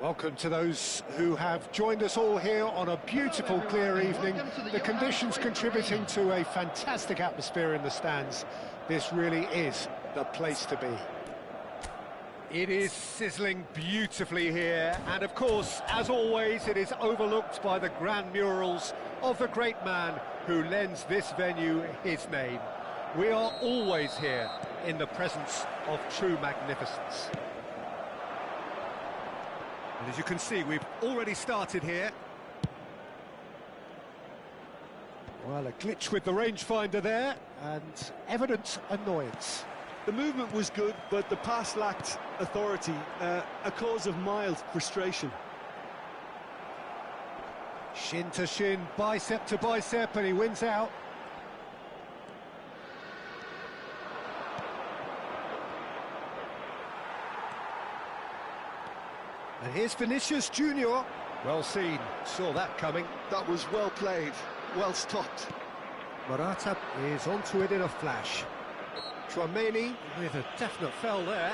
Welcome to those who have joined us all here on a beautiful, clear evening. The conditions contributing to a fantastic atmosphere in the stands. This really is the place to be. It is sizzling beautifully here, and of course, as always, it is overlooked by the grand murals of the great man who lends this venue his name. We are always here in the presence of true magnificence. And as you can see, we've already started here. Well, a glitch with the rangefinder there, and evident annoyance. The movement was good, but the pass lacked authority, a cause of mild frustration. Shin to shin, bicep to bicep, and he wins out. And here's Vinicius Junior. Well seen, saw that coming. That was well played, well stopped. Morata is onto it in a flash. Chouameni with a definite foul there.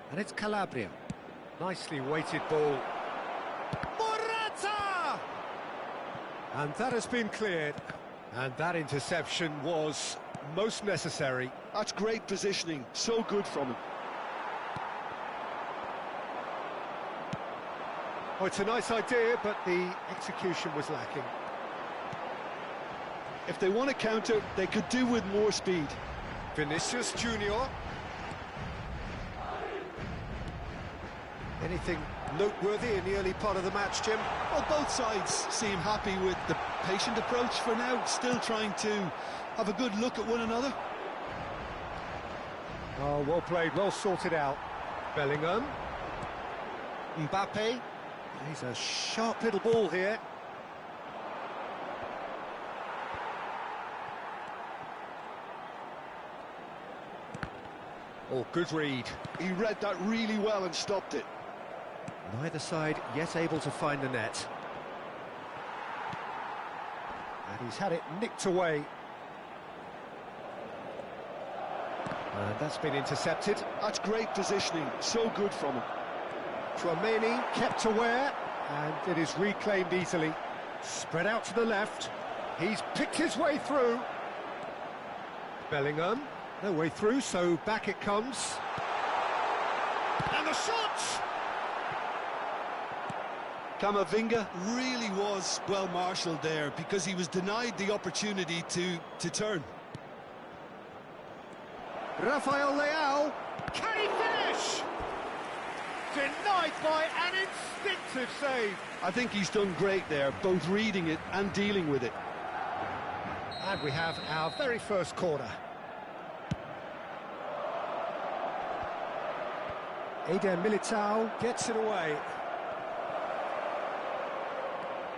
And it's Calabria. Nicely weighted ball. Morata! And that has been cleared. And that interception was most necessary. That's great positioning, so good from him. Oh, it's a nice idea, but the execution was lacking. If they want to counter, they could do with more speed. Vinicius Junior. Anything noteworthy in the early part of the match, Jim? Well, both sides seem happy with the patient approach for now, still trying to have a good look at one another. Oh, well played, well sorted out. Bellingham. Mbappe. He's a sharp little ball here. Oh, good read. He read that really well and stopped it. Neither side yet able to find the net. And he's had it nicked away. And that's been intercepted. That's great positioning, so good from him. Chouameni kept aware, and it is reclaimed easily. Spread out to the left. He's picked his way through. Bellingham, no way through, so back it comes. And the shot! Camavinga really was well marshalled there because he was denied the opportunity to turn. Rafael Leao, can he finish? Denied by an instinctive save. I think he's done great there, both reading it and dealing with it. And we have our very first corner. Eder Militao gets it away.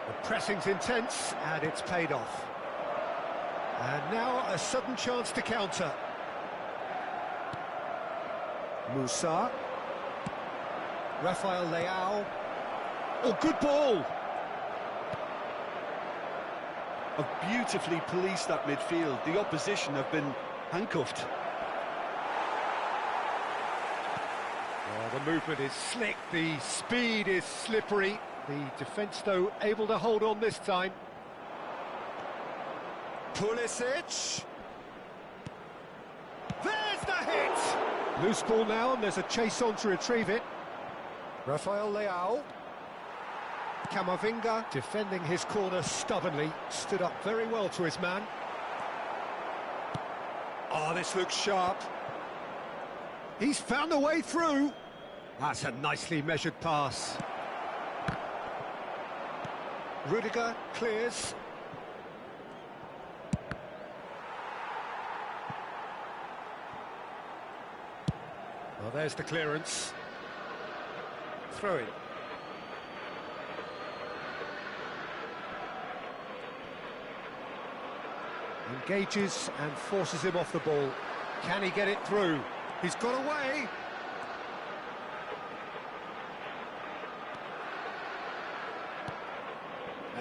The pressing's intense, and it's paid off. And now a sudden chance to counter. Musa. Rafael Leao. Oh, good ball! Have beautifully policed that midfield. The opposition have been handcuffed. Oh, the movement is slick, the speed is slippery. The defence, though, able to hold on this time. Pulisic. There's the hit! Loose ball now, and there's a chase on to retrieve it. Rafael Leao. Camavinga defending his corner stubbornly. Stood up very well to his man. Oh, this looks sharp. He's found a way through. That's a nicely measured pass. Rudiger clears. Well, there's the clearance. Throw it. Engages and forces him off the ball. Can he get it through? He's got away.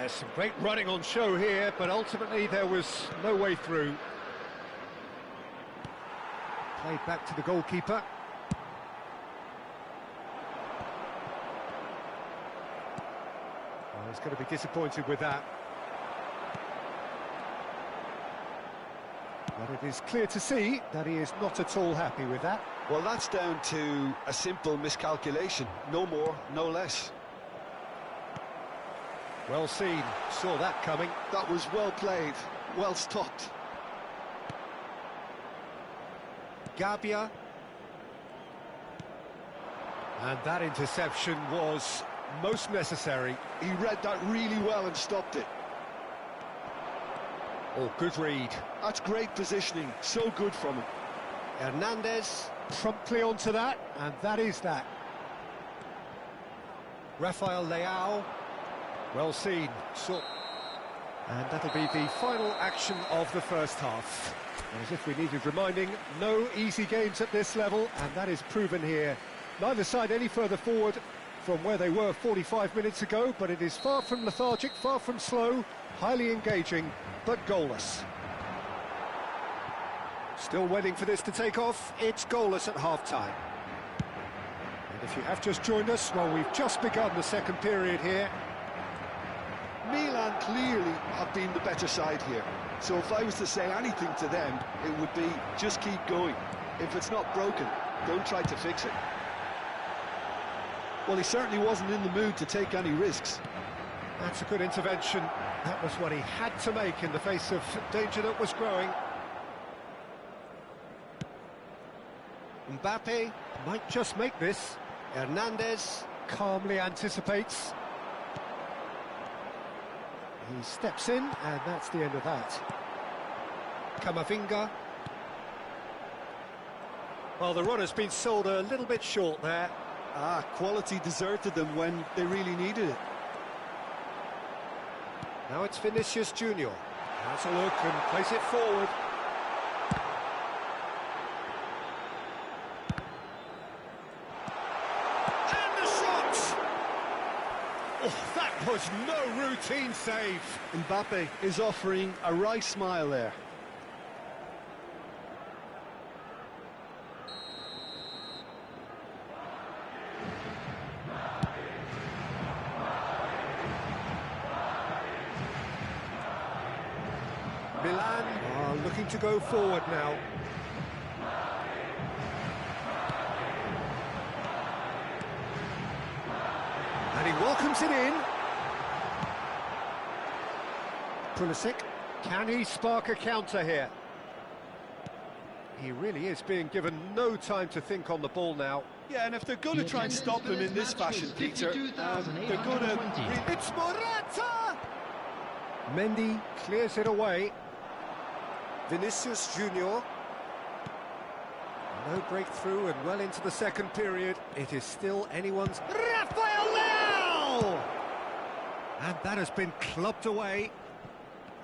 There's some great running on show here, but ultimately there was no way through. Played back to the goalkeeper. Well, he's going to be disappointed with that. But it is clear to see that he is not at all happy with that. Well, that's down to a simple miscalculation. No more, no less. Well seen, saw that coming. That was well played, well stopped. Gabia. And that interception was most necessary. He read that really well and stopped it. Oh, good read. That's great positioning, so good from him. Hernandez promptly onto that, and that is that. Rafael Leao. Well seen. And that'll be the final action of the first half. As if we needed reminding, no easy games at this level, and that is proven here. Neither side any further forward from where they were 45 minutes ago, but it is far from lethargic, far from slow, highly engaging, but goalless. Still waiting for this to take off, it's goalless at half-time. And if you have just joined us, well, we've just begun the second period here. Milan clearly have been the better side here. So if I was to say anything to them, it would be just keep going. If it's not broken, don't try to fix it. Well, he certainly wasn't in the mood to take any risks. That's a good intervention. That was what he had to make in the face of danger that was growing. Mbappe might just make this. Hernandez calmly anticipates. He steps in, and that's the end of that. Camavinga. Well, the run has been sold a little bit short there. Quality deserted them when they really needed it. Now it's Vinicius Junior. Has a look and plays it forward. And the shot! Oh, that was no routine save. Mbappe is offering a wry smile there. Milan are looking to go forward now. And he welcomes it in. Pulisic, can he spark a counter here? He really is being given no time to think on the ball now. Yeah, and if they're going to try and stop him in this fashion, Peter, they're going to... It's Morata! Mendy clears it away. Vinicius Junior. No breakthrough and well into the second period. It is still anyone's... Rafael Leao! And that has been clubbed away.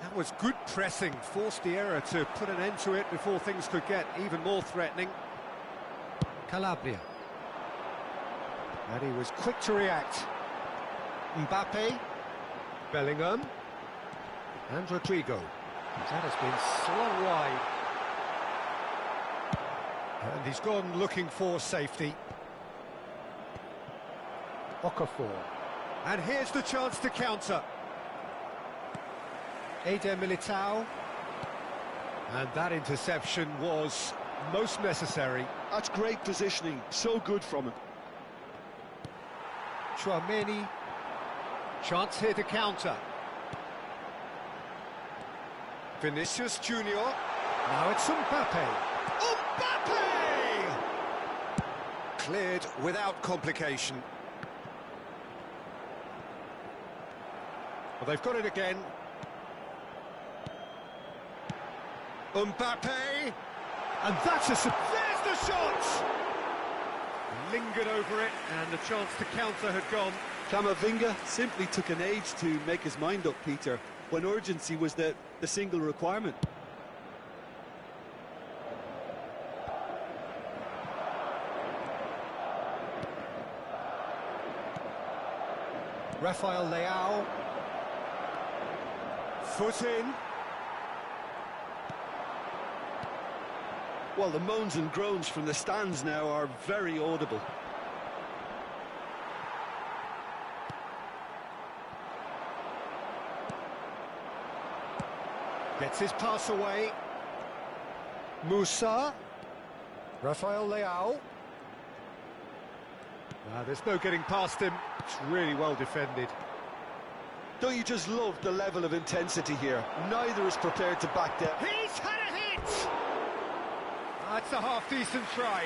That was good pressing, forced the error to put an end to it before things could get even more threatening. Calabria. And he was quick to react. Mbappe. Bellingham. And Rodrigo. That has been slung wide. And he's gone looking for safety. Okafor. And here's the chance to counter. Eder Militao. And that interception was most necessary. That's great positioning, so good from him. Chouameni. Chance here to counter. Vinicius Junior. Now it's Mbappe. Mbappe! Cleared without complication. Well, they've got it again. Mbappe! And that's there's the shot! Lingered over it, and the chance to counter had gone. Camavinga simply took an age to make his mind up, Peter, when urgency was the single requirement. Rafael Leao. foot in. Well, the moans and groans from the stands now are very audible. Gets his pass away. Musa. Rafael Leao. There's no getting past him. It's really well defended. Don't you just love the level of intensity here? Neither is prepared to back down. He's had a hit! That's a half-decent try.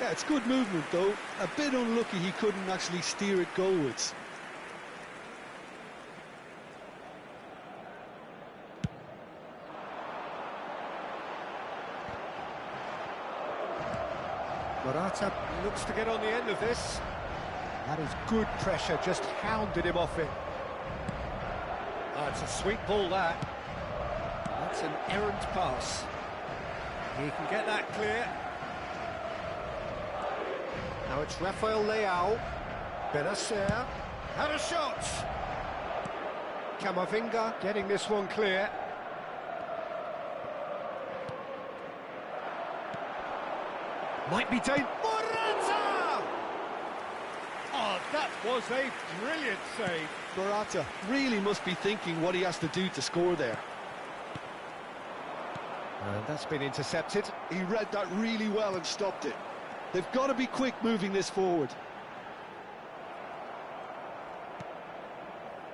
Yeah, it's good movement, though. A bit unlucky he couldn't actually steer it goalwards. Morata looks to get on the end of this. That is good pressure, just hounded him off it. It's a sweet ball, that. That's an errant pass. He can get that clear. Now it's Rafael Leao. Benacer had a shot. Camavinga getting this one clear. Might be dangerous. Morata! Oh, that was a brilliant save. Morata really must be thinking what he has to do to score there. And that's been intercepted. He read that really well and stopped it. They've got to be quick moving this forward.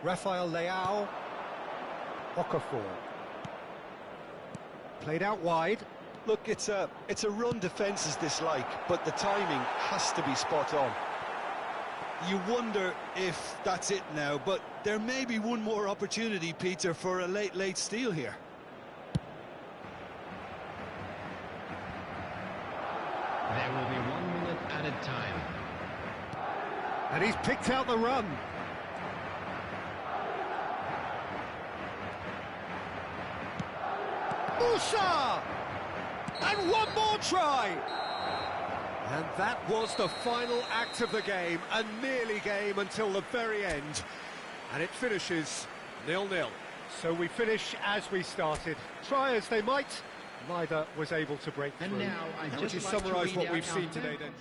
Rafael Leao. Okafor. Played out wide. Look, it's a run defence is dislike, but the timing has to be spot on. You wonder if that's it now, but there may be one more opportunity, Peter, for a late steal here. There will be 1 minute added time. And he's picked out the run. Musa! And one more try! And that was the final act of the game, a nearly game until the very end. And it finishes 0-0. So we finish as we started. Try as they might, neither was able to break through. And now, Would you summarise what we've seen today, then?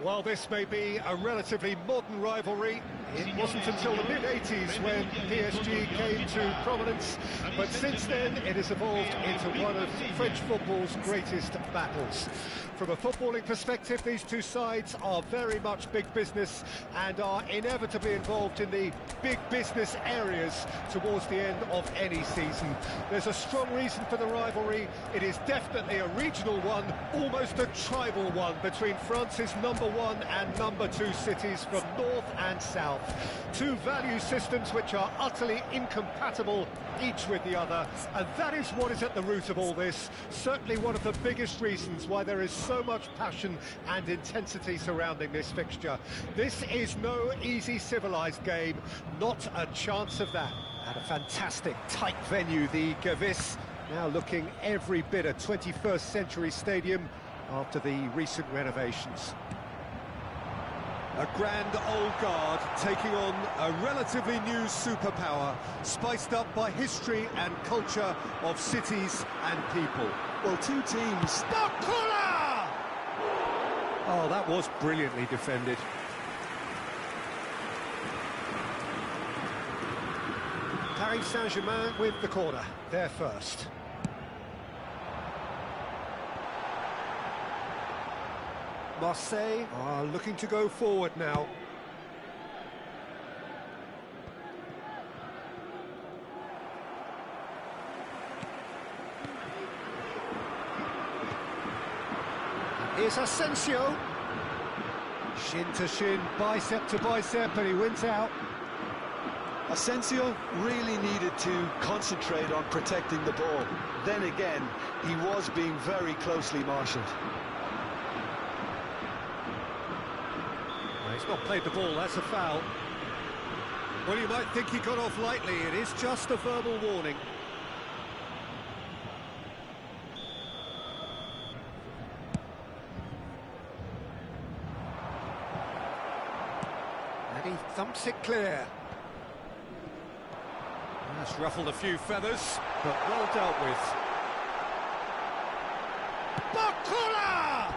Well, this may be a relatively modern rivalry. It wasn't until the mid-80s when PSG came to prominence, but since then it has evolved into one of French football's greatest battles. From a footballing perspective, these two sides are very much big business and are inevitably involved in the big business areas towards the end of any season. There's a strong reason for the rivalry. It is definitely a regional one, almost a tribal one, between France's #1 and #2 cities from north and south. Two value systems which are utterly incompatible each with the other, and that is what is at the root of all this. Certainly one of the biggest reasons why there is so much passion and intensity surrounding this fixture. This is no easy civilised game, not a chance of that. At a fantastic tight venue, the Gavis, now looking every bit a 21st century stadium after the recent renovations. A grand old guard taking on a relatively new superpower, spiced up by history and culture of cities and people. Well, two teams... Bakula! Oh, that was brilliantly defended. Paris Saint-Germain with the corner, there first. Marseille are looking to go forward now. Here's Asensio. Shin to shin, bicep to bicep, and he wins out. Asensio really needed to concentrate on protecting the ball. Then again, he was being very closely marshalled. He's not played the ball, that's a foul. Well, you might think he got off lightly, it is just a verbal warning. And he thumps it clear. That's ruffled a few feathers, but well dealt with. Bakula!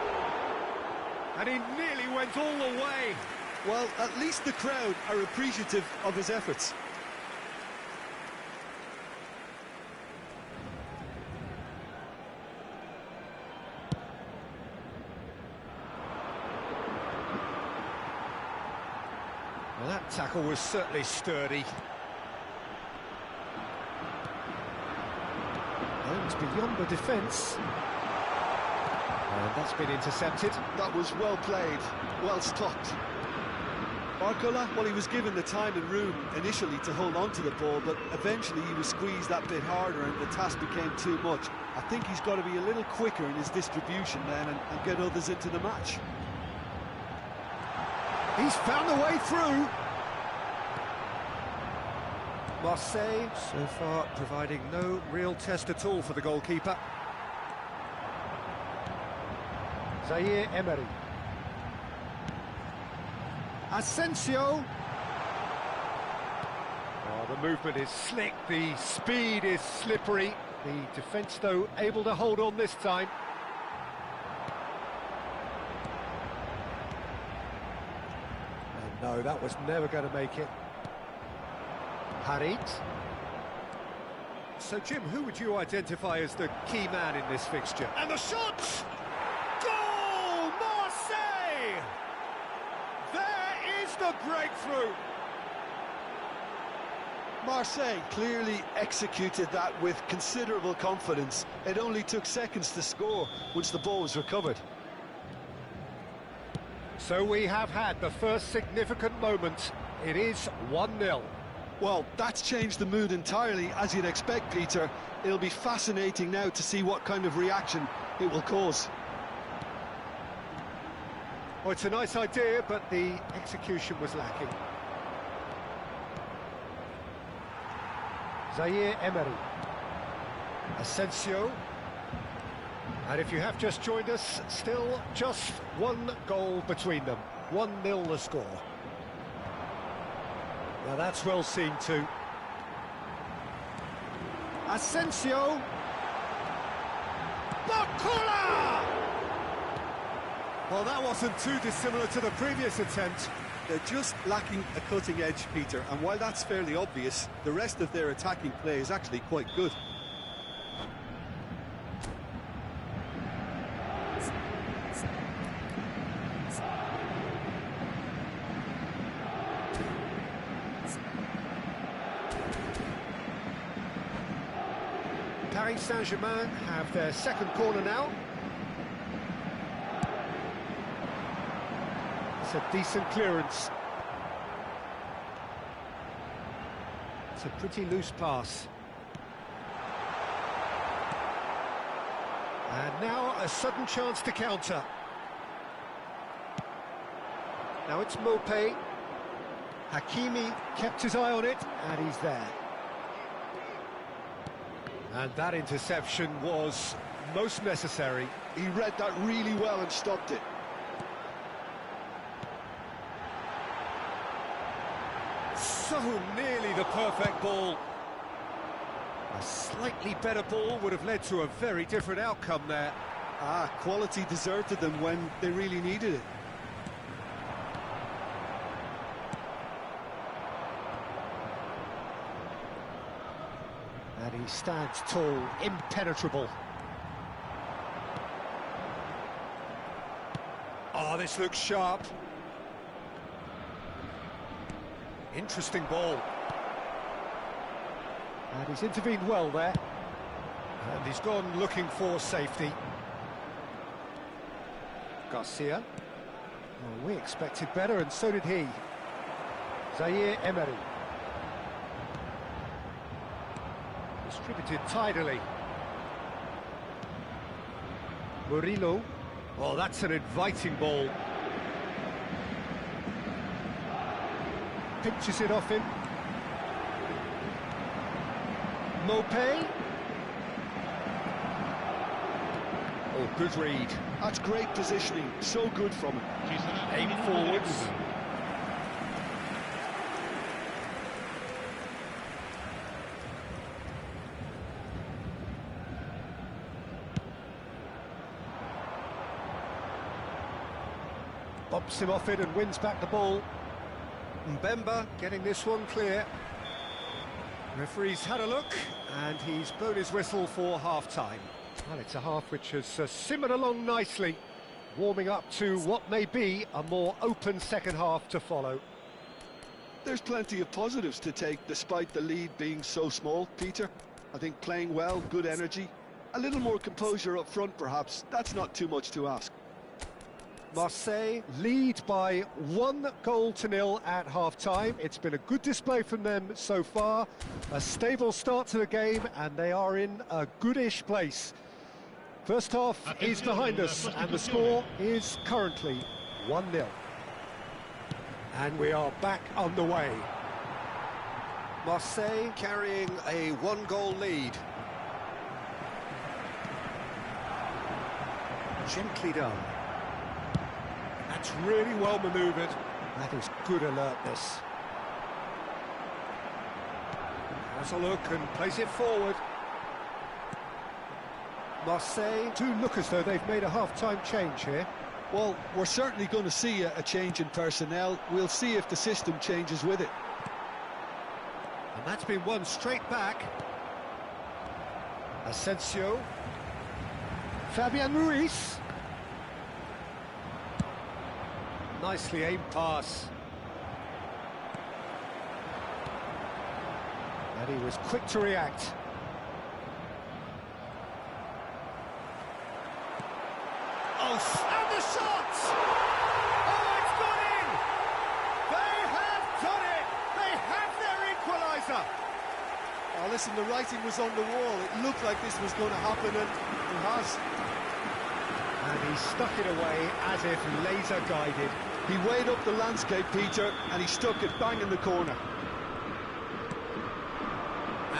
And he nearly went all the way. Well, at least the crowd are appreciative of his efforts. Well, that tackle was certainly sturdy. Oh, it's beyond the defence. And that's been intercepted. That was well played, well stopped. Barcola, well, he was given the time and room initially to hold on to the ball, but eventually he was squeezed that bit harder and the task became too much. I think he's got to be a little quicker in his distribution then and get others into the match. He's found a way through. Marseille, so far, providing no real test at all for the goalkeeper. Zaire Emery. Asensio. Oh, the movement is slick, the speed is slippery. The defence, though, able to hold on this time. And no, that was never going to make it. Harit. So, Jim, who would you identify as the key man in this fixture? And the shot! Goal! Marseille! There is the breakthrough! Marseille clearly executed that with considerable confidence. It only took seconds to score once the ball was recovered. So we have had the first significant moment. It is 1-0. Well, that's changed the mood entirely, as you'd expect, Peter. It'll be fascinating now to see what kind of reaction it will cause. Well, it's a nice idea, but the execution was lacking. Zaire Emery. Asensio. And if you have just joined us, still just one goal between them. 1-0 the score. Now that's well seen too. Asensio. Bakula! Well, that wasn't too dissimilar to the previous attempt. They're just lacking a cutting edge, Peter, and while that's fairly obvious, the rest of their attacking play is actually quite good. Paris Saint-Germain have their second corner now. It's a decent clearance. It's a pretty loose pass. And now a sudden chance to counter. Now it's Mopé. Hakimi kept his eye on it, and he's there. And that interception was most necessary. He read that really well and stopped it. So nearly the perfect ball. A slightly better ball would have led to a very different outcome there. Quality deserted them when they really needed it. And he stands tall, impenetrable. Oh, this looks sharp. Interesting ball. And he's intervened well there. And he's gone looking for safety. Garcia. Oh, we expected better, and so did he. Zaire Emery. Distributed tidily. Murillo. Oh, that's an inviting ball. Pinches it off him. Mopé. Oh, good read. That's great positioning, so good from him. Aim forwards. Bumps him off it and wins back the ball. Mbemba getting this one clear. Referee's had a look, and he's blown his whistle for half-time. Well, it's a half which has simmered along nicely, warming up to what may be a more open second half to follow. There's plenty of positives to take despite the lead being so small, Peter. I think playing well, good energy, a little more composure up front perhaps, that's not too much to ask. Marseille lead by 1-0 at half-time. It's been a good display from them so far. A stable start to the game, and they are in a goodish place. First half is behind us, and the score is currently 1-0. And we are back underway. Marseille carrying a 1-goal lead. Gently done. That's really well manoeuvred. That is good alertness. Has a look and plays it forward. Marseille do look as though they've made a half-time change here. Well, we're certainly going to see a change in personnel. We'll see if the system changes with it. And that's been won straight back. Asensio. Fabian Ruiz. Nicely aimed pass. And he was quick to react. Oh, and the shot! Oh, it's gone in! They have done it! They have their equaliser! Oh, listen, the writing was on the wall. It looked like this was going to happen, and it has. And he stuck it away as if laser-guided. He weighed up the landscape, Peter, and he stuck it bang in the corner.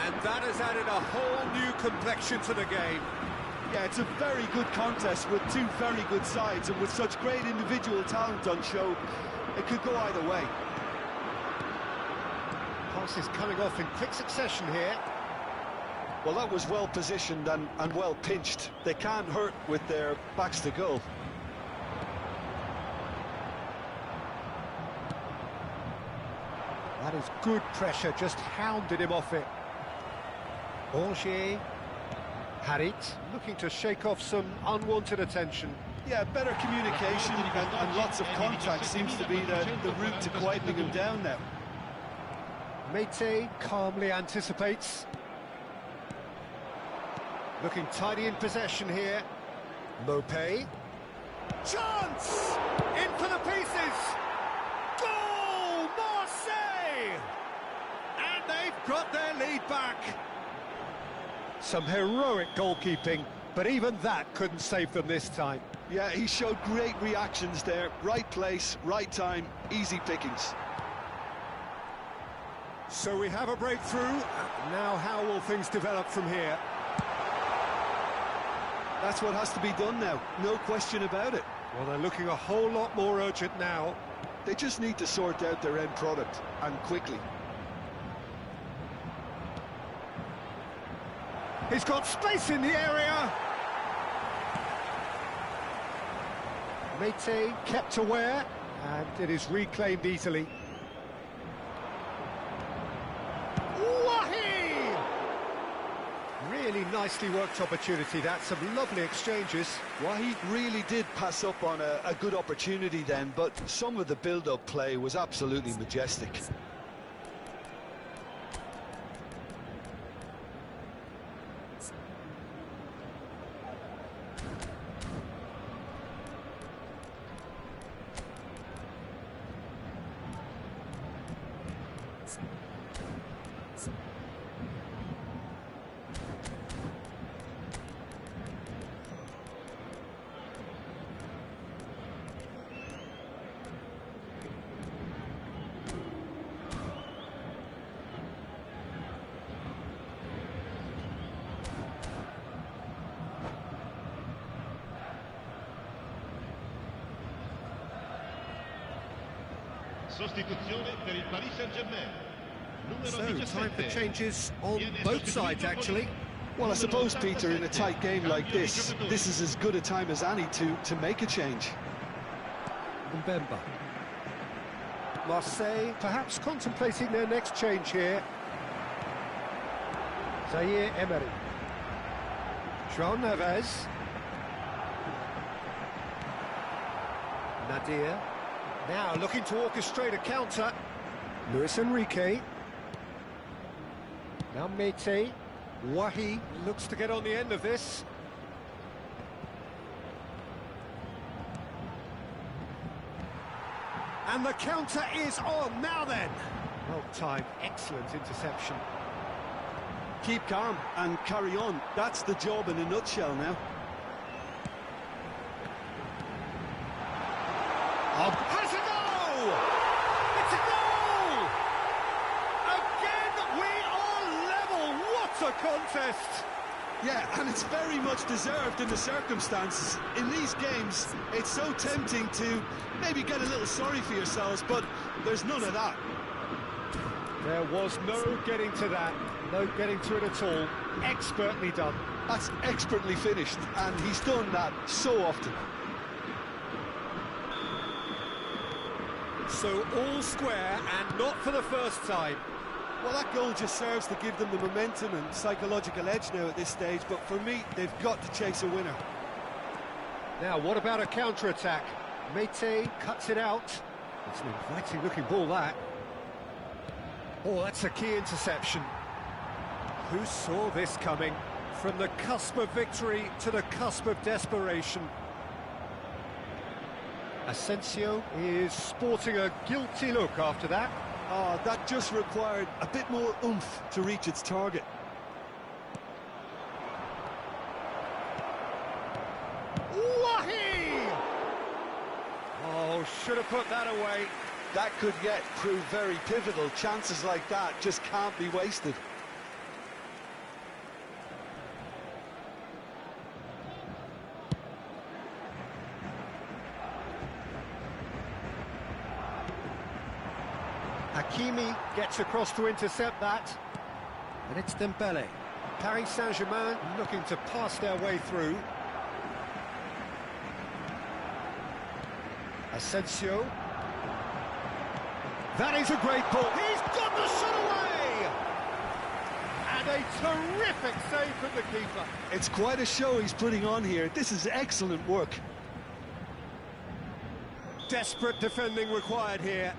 And that has added a whole new complexion to the game. Yeah, it's a very good contest with two very good sides, and with such great individual talent on show, it could go either way. Passes coming off in quick succession here. Well, that was well positioned and well pinched. They can't hurt with their backs to goal. That is good pressure, just hounded him off it. Angers, Harit, looking to shake off some unwanted attention. Yeah, better communication and lots of contact seems to be the route to quietening him down now. Mete calmly anticipates. Looking tidy in possession here. Mopé. Chance! In for the pieces! Goal! Marseille! And they've got their lead back. Some heroic goalkeeping, but even that couldn't save them this time. Yeah, he showed great reactions there. Right place, right time, easy pickings. So we have a breakthrough. Now how will things develop from here? That's what has to be done now, no question about it. Well, they're looking a whole lot more urgent now. They just need to sort out their end product, and quickly. He's got space in the area. Mete kept aware, and it is reclaimed easily. Wahi! Really nicely worked opportunity, that's some lovely exchanges. Wahi really did pass up on a good opportunity then, but some of the build-up play was absolutely majestic. Sostituzione per il Paris Saint-Germain. So, time for changes on both sides, actually. Well, I suppose, Peter, in a tight game like this is as good a time as any to make a change. Mbemba. Marseille perhaps contemplating their next change here. Zaire Emery. João Neves. Nadir. Now looking to orchestrate a counter. Luis Enrique. Now Mete. Wahi looks to get on the end of this. And the counter is on. Now then. Well timed, excellent interception. Keep calm and carry on. That's the job in a nutshell now. Has a goal! It's a goal! Again, we are level. What a contest! Yeah, and it's very much deserved in the circumstances. In these games, it's so tempting to maybe get a little sorry for yourselves, but there's none of that. There was no getting to that, no getting to it at all. Expertly done. That's expertly finished, and he's done that so often. So all square, and not for the first time. Well, that goal just serves to give them the momentum and psychological edge now at this stage, but for me, they've got to chase a winner. Now, what about a counter-attack? Mete cuts it out. It's an inviting-looking ball, that. Oh, that's a key interception. Who saw this coming? From the cusp of victory to the cusp of desperation. Asensio is sporting a guilty look after that. Oh, that just required a bit more oomph to reach its target. Wahi! Oh, should have put that away. That could yet prove very pivotal. Chances like that just can't be wasted. Hakimi gets across to intercept that. And it's Dembele. Paris Saint-Germain looking to pass their way through. Asensio. That is a great ball. He's got the shot away! And a terrific save from the keeper. It's quite a show he's putting on here. This is excellent work. Desperate defending required here.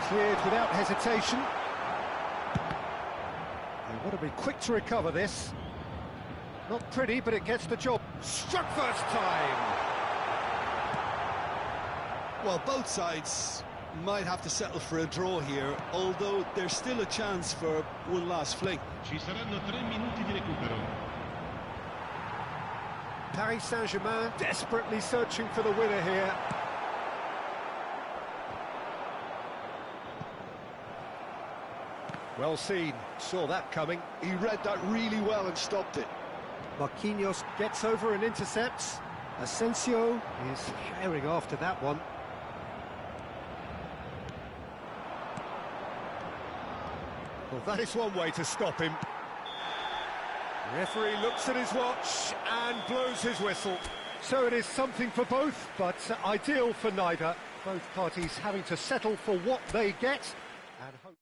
Cleared without hesitation. They want to be quick to recover this. Not pretty, but it gets the job. Struck first time! Well, both sides might have to settle for a draw here, although there's still a chance for one last fling. Ci saranno 3 minuti di recupero. Paris Saint-Germain desperately searching for the winner here. Well seen, saw that coming. He read that really well and stopped it. Marquinhos gets over and intercepts. Asensio is herring after that one. Well, that is one way to stop him. Referee looks at his watch and blows his whistle. So it is something for both, but ideal for neither. Both parties having to settle for what they get and hope.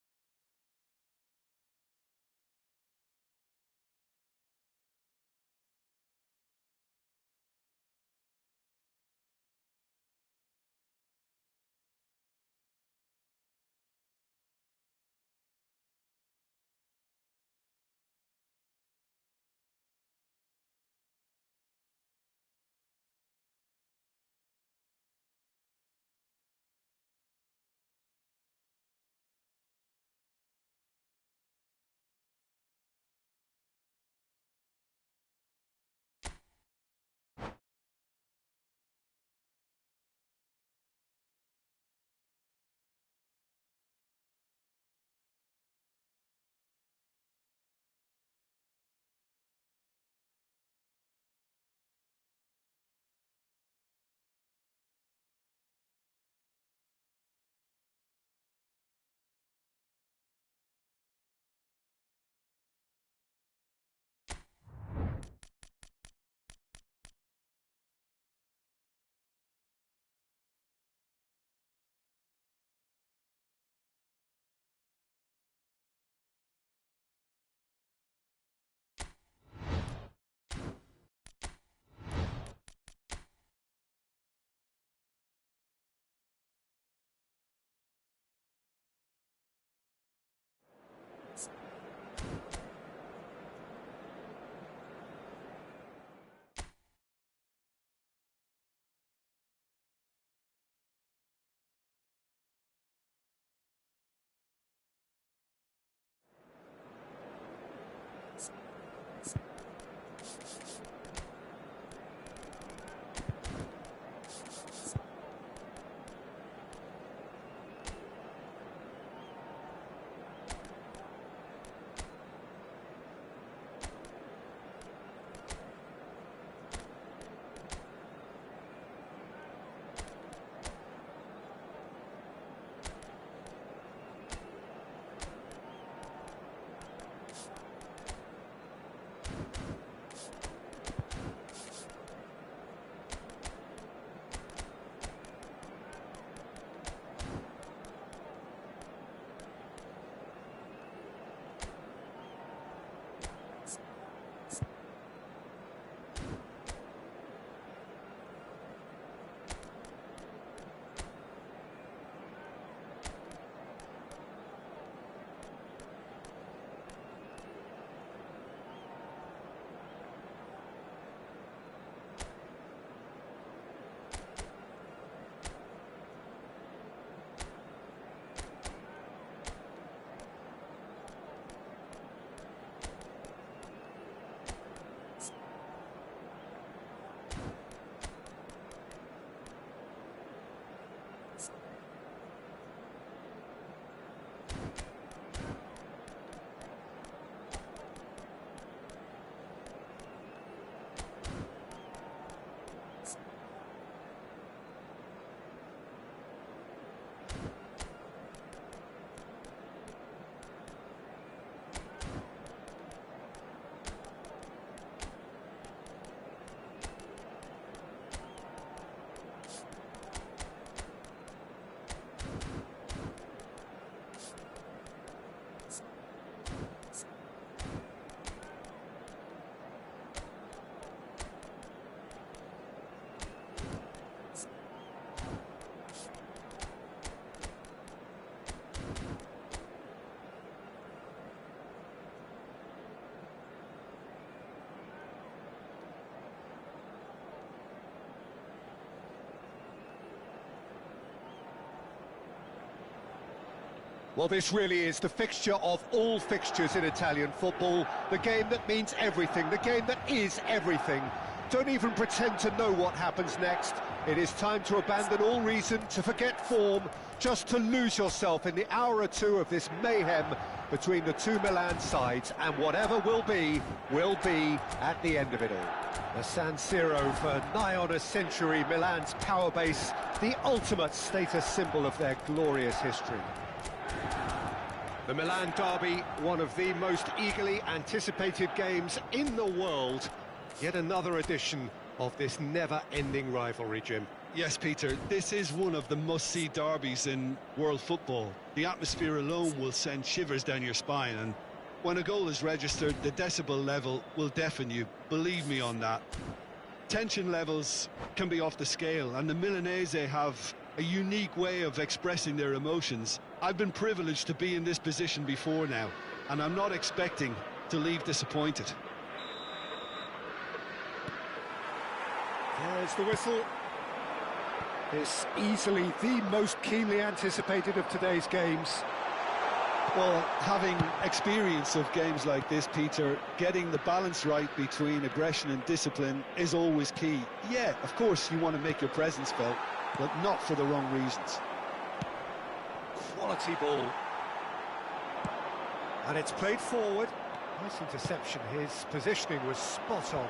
Well, this really is the fixture of all fixtures in Italian football. The game that means everything, the game that is everything. Don't even pretend to know what happens next. It is time to abandon all reason, to forget form, just to lose yourself in the hour or two of this mayhem between the two Milan sides, and whatever will be at the end of it all. The San Siro, for nigh on a century, Milan's power base, the ultimate status symbol of their glorious history. The Milan derby, one of the most eagerly anticipated games in the world. Yet another edition of this never-ending rivalry, Jim. Yes, Peter, this is one of the must-see derbies in world football. The atmosphere alone will send shivers down your spine, and when a goal is registered, the decibel level will deafen you. Believe me on that. Tension levels can be off the scale, and the Milanese have a unique way of expressing their emotions. I've been privileged to be in this position before now, and I'm not expecting to leave disappointed. There's the whistle. It's easily the most keenly anticipated of today's games. Well, having experience of games like this, Peter, getting the balance right between aggression and discipline is always key. Yeah, of course you want to make your presence felt, but not for the wrong reasons. Quality ball. And it's played forward. Nice interception. His positioning was spot on.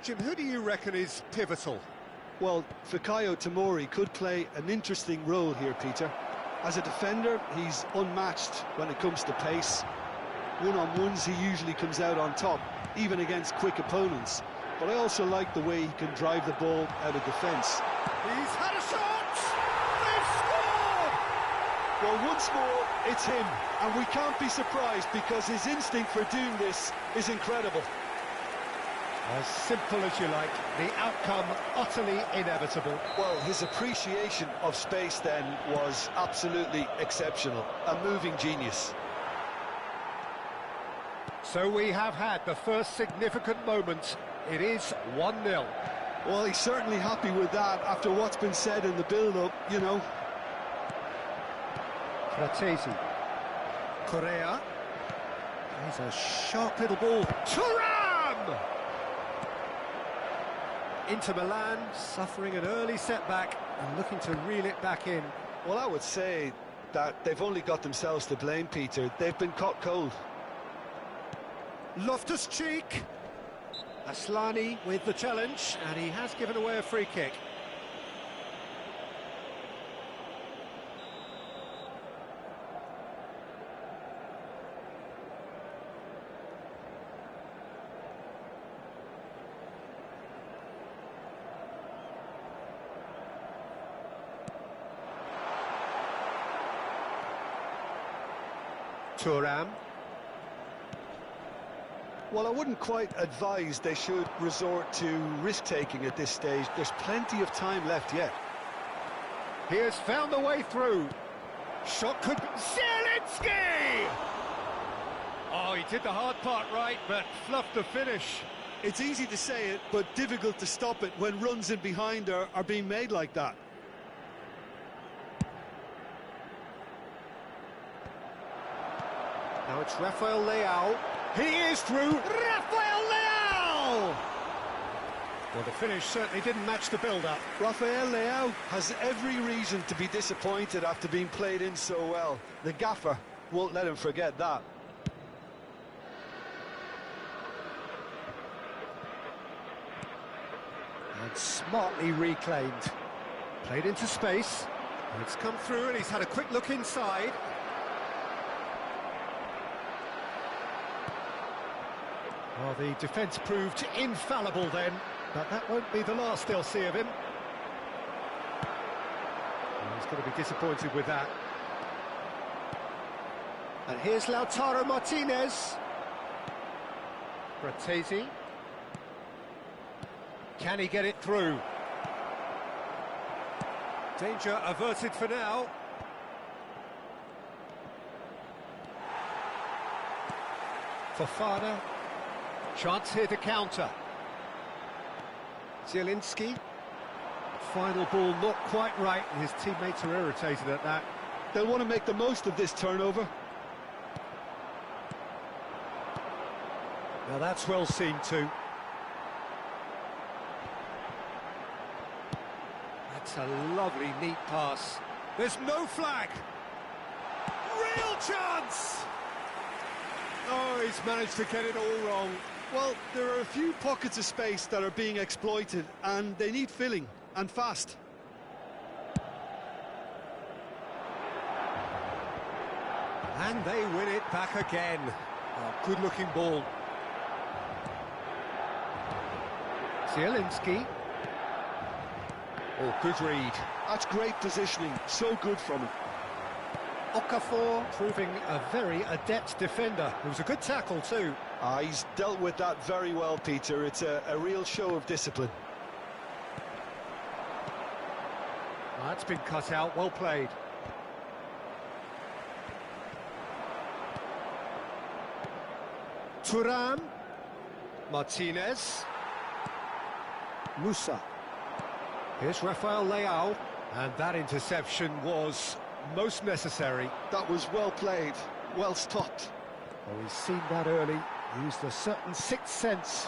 Jim, who do you reckon is pivotal? Well, Fikayo Tomori could play an interesting role here, Peter. As a defender, he's unmatched when it comes to pace. One-on-ones, he usually comes out on top, even against quick opponents. But I also like the way he can drive the ball out of defence. He's had a shot! They've scored! Well, once more, it's him. And we can't be surprised because his instinct for doing this is incredible. As simple as you like, the outcome utterly inevitable. Well, his appreciation of space then was absolutely exceptional. A moving genius. So we have had the first significant moment. It is 1-0. Well, he's certainly happy with that after what's been said in the build-up, you know. Fratesi. Correa. He's a sharp little ball. Thuram! Inter Milan suffering an early setback and looking to reel it back in. Well, I would say that they've only got themselves to blame, Peter. They've been caught cold. Loftus-Cheek. Aslani with the challenge, and he has given away a free kick. Thuram. Well, I wouldn't quite advise they should resort to risk-taking at this stage. There's plenty of time left yet. He has found the way through. Shot could be... Zielinski! Oh, he did the hard part right, but fluffed the finish. It's easy to say it, but difficult to stop it when runs in behind are being made like that. Now it's Rafael Leao. He is through. Rafael Leao! Well, the finish certainly didn't match the build-up. Rafael Leao has every reason to be disappointed after being played in so well. The gaffer won't let him forget that. And smartly reclaimed. Played into space. It's come through and he's had a quick look inside. Well, the defence proved infallible then, but that won't be the last they'll see of him. Well, he's going to be disappointed with that. And here's Lautaro Martinez. Fratesi. Can he get it through? Danger averted for now. Fofana. Chance here to counter. Zielinski. Final ball not quite right, and his teammates are irritated at that. They'll want to make the most of this turnover. Now that's well seen too. That's a lovely, neat pass. There's no flag. Real chance! Oh, he's managed to get it all wrong. Well, there are a few pockets of space that are being exploited, and they need filling, and fast. And they win it back again. Oh, good-looking ball. Zielinski. Oh, good read. That's great positioning, so good from him. Okafor proving a very adept defender. It was a good tackle too. He's dealt with that very well, Peter. It's a real show of discipline. That's been cut out, well played. Thuram. Martinez. Musa. Here's Rafael Leao. And that interception was most necessary. That was well played, well stopped. Oh, he's seen that early, used a certain sixth sense.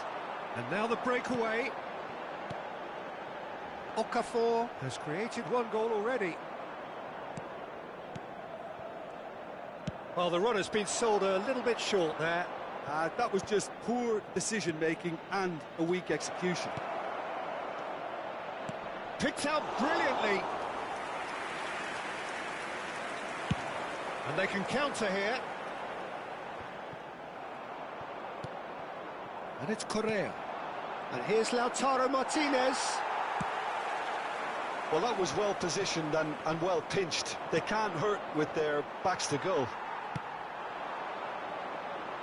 And now the breakaway. Okafor has created one goal already. Well, the runner's been sold a little bit short there. That was just poor decision-making and a weak execution. Picked out brilliantly. And they can counter here. And it's Correa. And here's Lautaro Martinez. Well, that was well positioned and well pinched. They can't hurt with their backs to goal.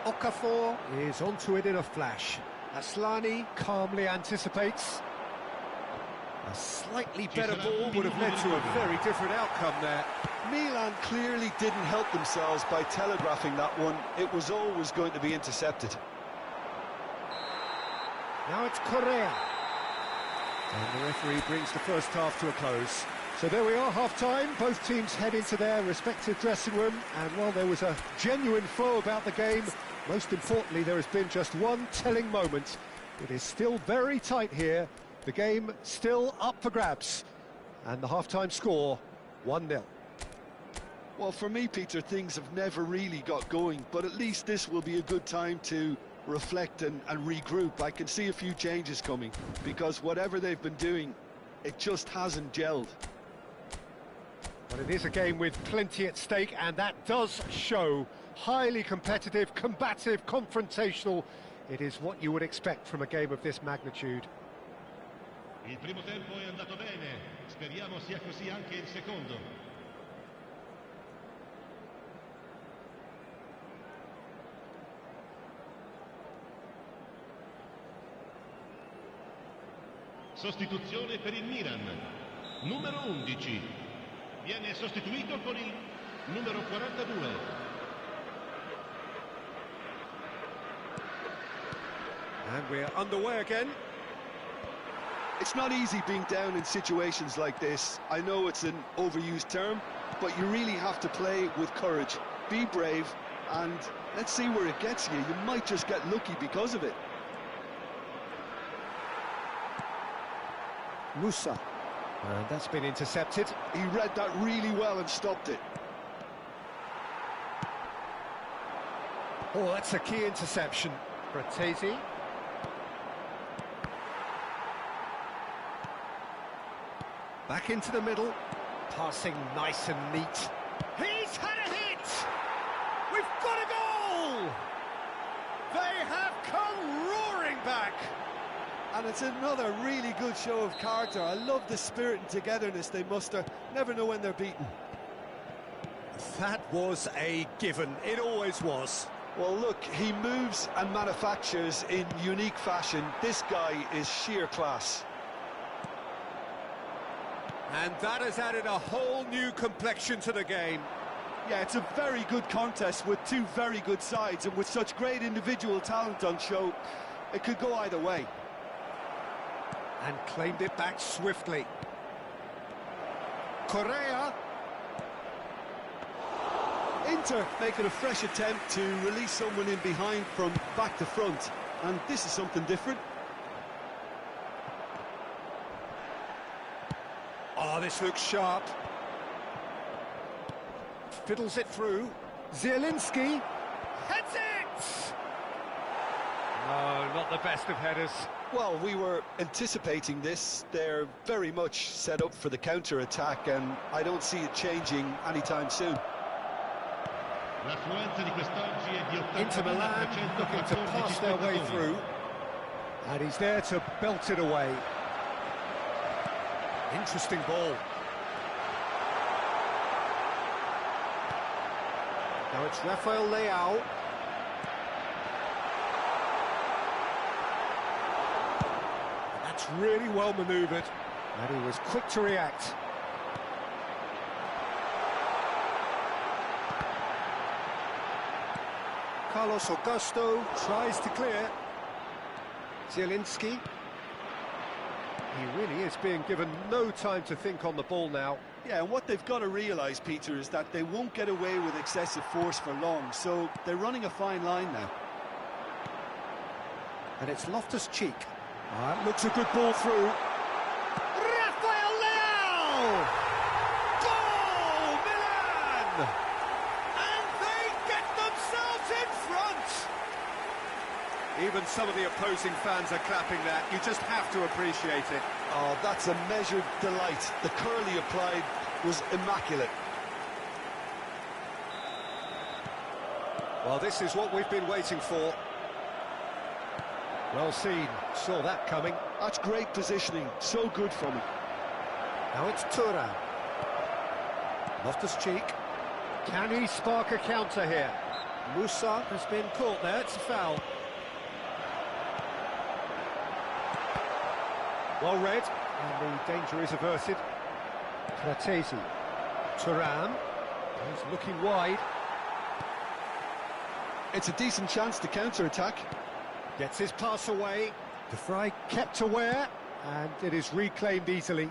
Okafor is onto it in a flash. Aslani calmly anticipates. A slightly better ball would have led to a very different outcome there. Milan clearly didn't help themselves by telegraphing that one. It was always going to be intercepted. Now it's Correa. And the referee brings the first half to a close. So there we are, half-time. Both teams head into their respective dressing room. And while there was a genuine flow about the game, most importantly, there has been just one telling moment. It is still very tight here. The game still up for grabs. And the half-time score, 1-0. Well, for me, Peter, things have never really got going, but at least this will be a good time to reflect and regroup. I can see a few changes coming, because whatever they've been doing, it just hasn't gelled. But it is a game with plenty at stake, and that does show. Highly competitive, combative, confrontational. It is what you would expect from a game of this magnitude. Il primo tempo è andato bene, speriamo sia così anche il secondo. Sostituzione per il Milan. Numero 11. Viene sostituito con il numero 42. And we're underway again. It's not easy being down in situations like this. I know it's an overused term, but you really have to play with courage. Be brave, and let's see where it gets you. You might just get lucky because of it. Musa. And that's been intercepted. He read that really well and stopped it. Oh, that's a key interception. Fratesi. Back into the middle. Passing nice and neat. He's had a hit! We've got a goal! They have come roaring back! And it's another really good show of character. I love the spirit and togetherness they muster. Never know when they're beaten. That was a given. It always was. Well, look, he moves and manufactures in unique fashion. This guy is sheer class. And that has added a whole new complexion to the game. Yeah, it's a very good contest with two very good sides, and with such great individual talent on show, it could go either way. And claimed it back swiftly. Correa. Inter making a fresh attempt to release someone in behind from back to front, and this is something different. Oh, this looks sharp. Fiddles it through. Zielinski heads it! No, not the best of headers. Well, we were anticipating this. They're very much set up for the counter-attack, and I don't see it changing anytime soon. Inter Milan looking to pass their way through. And he's there to belt it away. Interesting ball. Now it's Rafael Leao. That's really well manoeuvred. And he was quick to react. Carlos Augusto tries to clear. Zielinski. He really is being given no time to think on the ball now. Yeah, and what they've got to realise, Peter, is that they won't get away with excessive force for long, so they're running a fine line now. And it's Loftus-Cheek. That looks a good ball through. Rafael Leao! Goal, Milan! And they get themselves in front! Even some of the opposing fans are clapping that. You just have to appreciate it. Oh, that's a measured delight. The curl he applied was immaculate. Well, this is what we've been waiting for. Well seen, saw that coming. That's great positioning, so good from him. Now it's Thuram. Loftus-Cheek. Can he spark a counter here? Musa has been caught there, it's a foul. Well read, and the danger is averted. Fratesi. Thuram. He's looking wide. It's a decent chance to counter-attack. Gets his pass away. De Vrij kept aware, and it is reclaimed easily.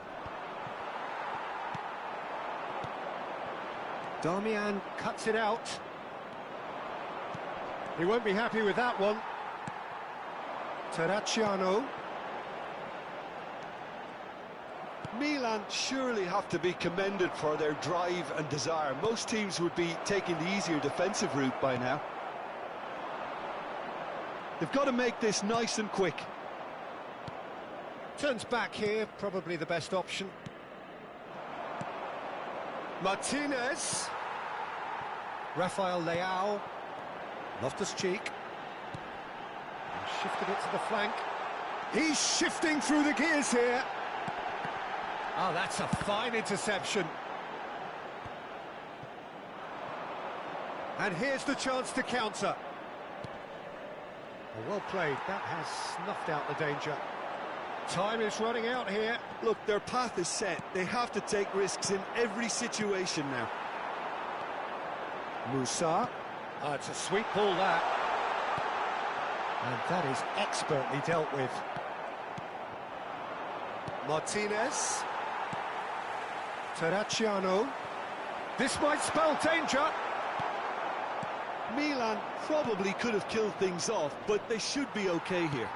Darmian cuts it out. He won't be happy with that one. Terracciano. Milan surely have to be commended for their drive and desire. Most teams would be taking the easier defensive route by now. They've got to make this nice and quick. Turns back here, probably the best option. Martinez. Rafael Leao. Loftus-Cheek. Shifted it to the flank. He's shifting through the gears here. Oh, that's a fine interception. And here's the chance to counter. Well played, that has snuffed out the danger. Time is running out here. Look, their path is set. They have to take risks in every situation now. Musa. Oh, it's a sweet ball, that. And that is expertly dealt with. Martinez. Terracciano. This might spell danger. Milan probably could have killed things off, but they should be okay here.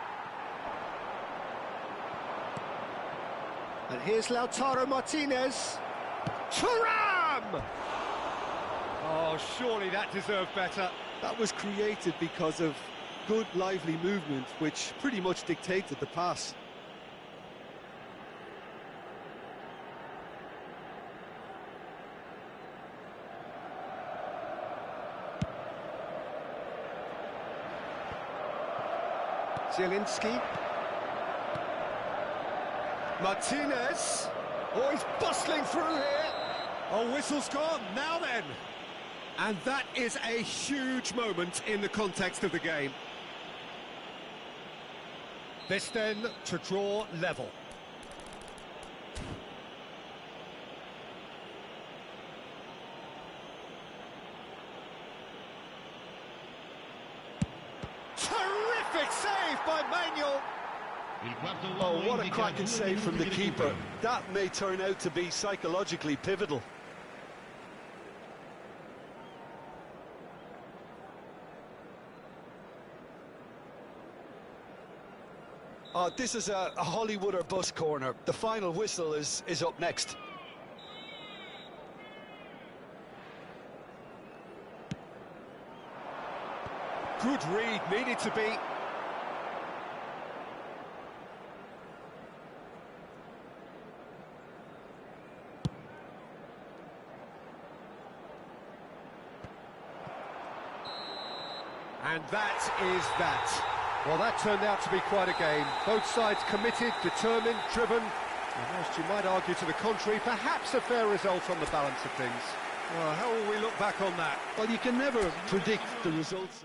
And here's Lautaro Martinez. Thuram! Oh, surely that deserved better. That was created because of good, lively movement, which pretty much dictated the pass. Zielinski. Martinez. Oh, he's bustling through here. Oh, whistle's gone. Now then. And that is a huge moment in the context of the game. This then to draw level. Terrific save by Manuel. Il quarto uomo Oh, what a indica cracking 2 save from the minuti di keeper. recupero. That may turn out to be psychologically pivotal. This is a Hollywood or bust corner. The final whistle is up next. Good read, needed to be. And that is that. Well, that turned out to be quite a game. Both sides committed, determined, driven. And whilst you might argue to the contrary, perhaps a fair result on the balance of things. Well, how will we look back on that? Well, you can never predict the results.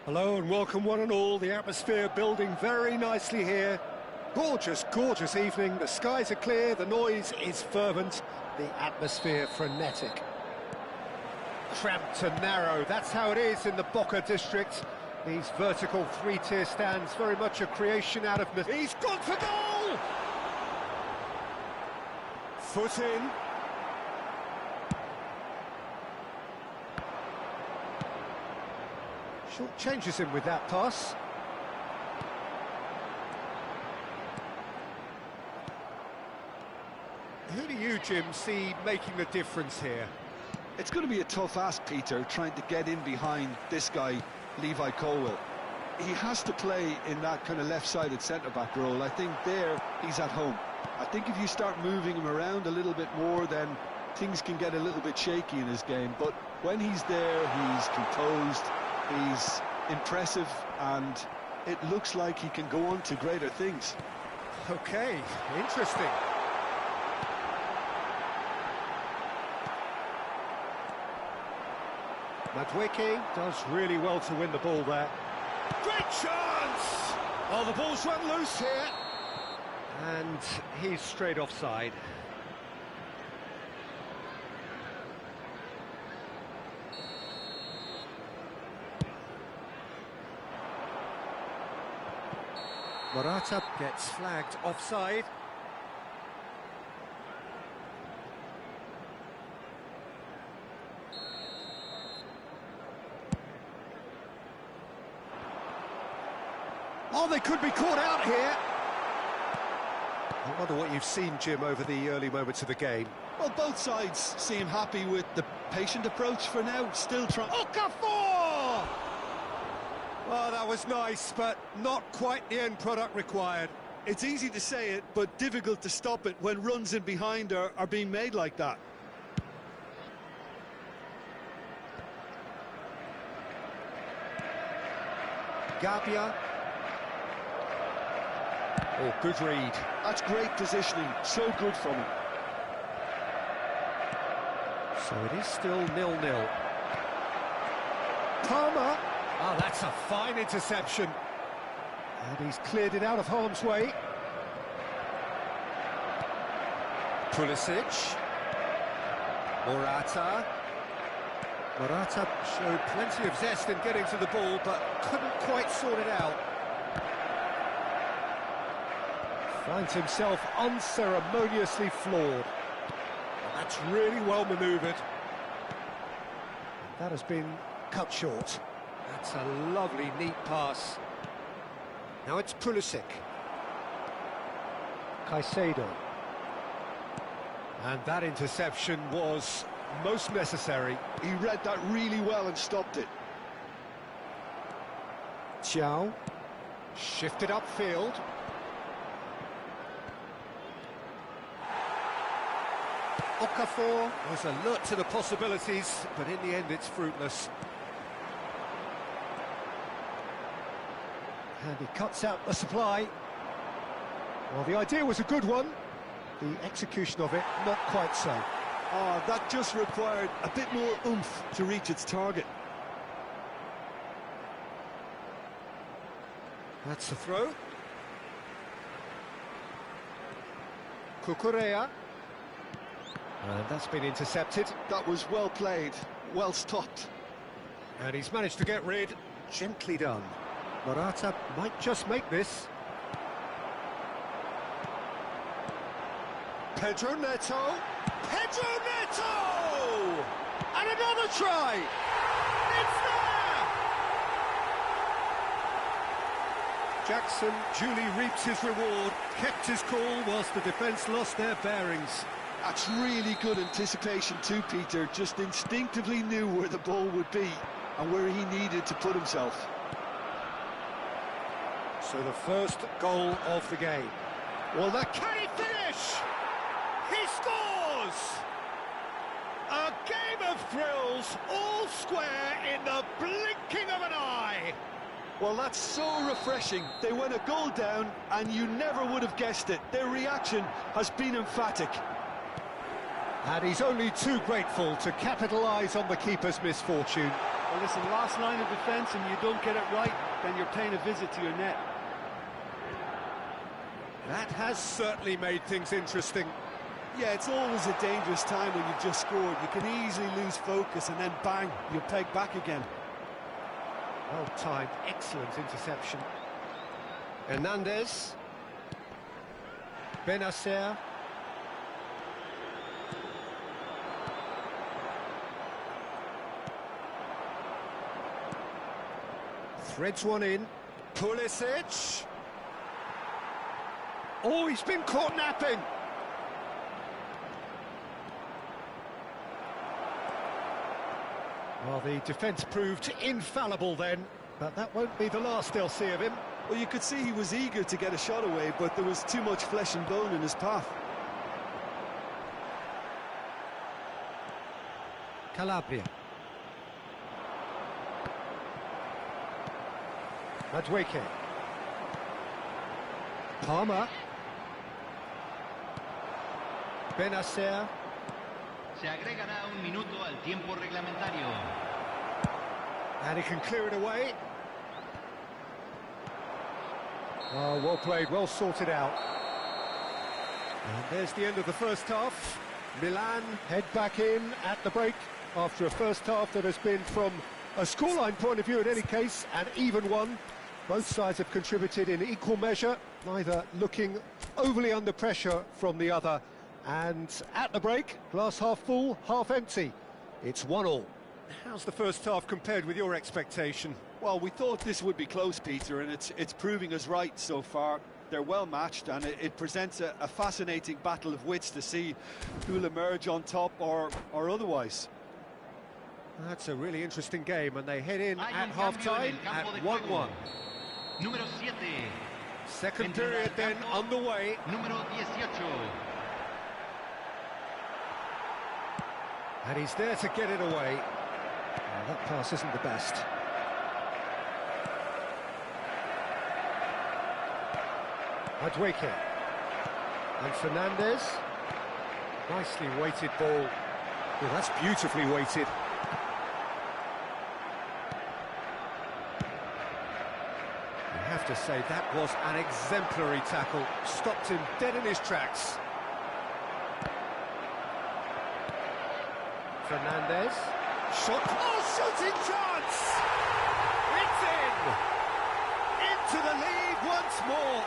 Hello and welcome one and all. The atmosphere building very nicely here. Gorgeous, gorgeous evening. The skies are clear, the noise is fervent, the atmosphere frenetic. Cramped and narrow, that's how it is in the Boca district. These vertical three-tier stands, very much a creation out of... He's gone for goal! Foot in. Short changes him with that pass. Who do you, Jim, see making the difference here? It's going to be a tough ask, Peter, trying to get in behind this guy, Levi Colwill. He has to play in that kind of left-sided centre-back role. I think there he's at home. I think if you start moving him around a little bit more, then things can get a little bit shaky in his game. But when he's there, he's composed, he's impressive, and it looks like he can go on to greater things. Okay, interesting. Madueke does really well to win the ball there. Great chance! Oh, the ball's run loose here. And he's straight offside. Morata gets flagged offside. Oh, they could be caught out here. I wonder what you've seen, Jim, over the early moments of the game. Well, both sides seem happy with the patient approach for now, still trying... Okafor! Oh, that was nice, but not quite the end product required. It's easy to say it, but difficult to stop it when runs in behind are being made like that. Gabia. Oh, good read. That's great positioning, so good from him. So it is still 0-0. Palmer. Oh, that's a fine interception. And he's cleared it out of harm's way. Pulisic. Morata. Morata showed plenty of zest in getting to the ball, but couldn't quite sort it out. Finds himself unceremoniously floored. That's really well manoeuvred. That has been cut short. That's a lovely, neat pass. Now it's Pulisic. Caicedo. And that interception was most necessary. He read that really well and stopped it. Thiaw. Shifted upfield. Okafor was alert to the possibilities, but in the end it's fruitless. And he cuts out the supply. Well, the idea was a good one. The execution of it, not quite so. Oh, that just required a bit more oomph to reach its target. That's the throw. Cucurella. And that's been intercepted. That was well played, well stopped. And he's managed to get rid. Gently done. Morata might just make this. Pedro Neto. Pedro Neto! And another try! It's there! Jackson duly reaps his reward, kept his cool whilst the defence lost their bearings. That's really good anticipation too, Peter. Just instinctively knew where the ball would be and where he needed to put himself. So the first goal of the game. Well, can he finish? He scores! A game of thrills, all square in the blinking of an eye. Well, that's so refreshing. They went a goal down and you never would have guessed it. Their reaction has been emphatic. And he's only too grateful to capitalise on the keeper's misfortune. Well, listen, last line of defence and you don't get it right, then you're paying a visit to your net. That has certainly made things interesting. Yeah, it's always a dangerous time when you've just scored. You can easily lose focus and then bang, you're pegged back again. Well-timed, excellent interception. Hernandez. Benacer. Threads one in. Pulisic. Oh, he's been caught napping. Well, the defence proved infallible then, but that won't be the last they'll see of him. Well, you could see he was eager to get a shot away, but there was too much flesh and bone in his path. Calabria. Madueke. Palmer. Benacer. Se agregará un minuto al tiempo reglamentario. And he can clear it away. Oh, well played, well sorted out. And there's the end of the first half. Milan head back in at the break after a first half that has been, from a scoreline point of view in any case, an even one. Both sides have contributed in equal measure, neither looking overly under pressure from the other. And at the break, glass half full, half empty. It's 1-1. How's the first half compared with your expectation? Well, we thought this would be close, Peter, and it's proving us right so far. They're well matched, and it presents a fascinating battle of wits to see who'll emerge on top or otherwise. That's a really interesting game, and they head in at half-time at 1-1. Número 7. Second period then underway. Número 18. And he's there to get it away. Well, that pass isn't the best. Madueke. And Fernandez. Nicely weighted ball. Well, that's beautifully weighted. You have to say that was an exemplary tackle. Stopped him dead in his tracks. Fernandez. Shot. Oh, shooting chance! It's in! Into the lead once more.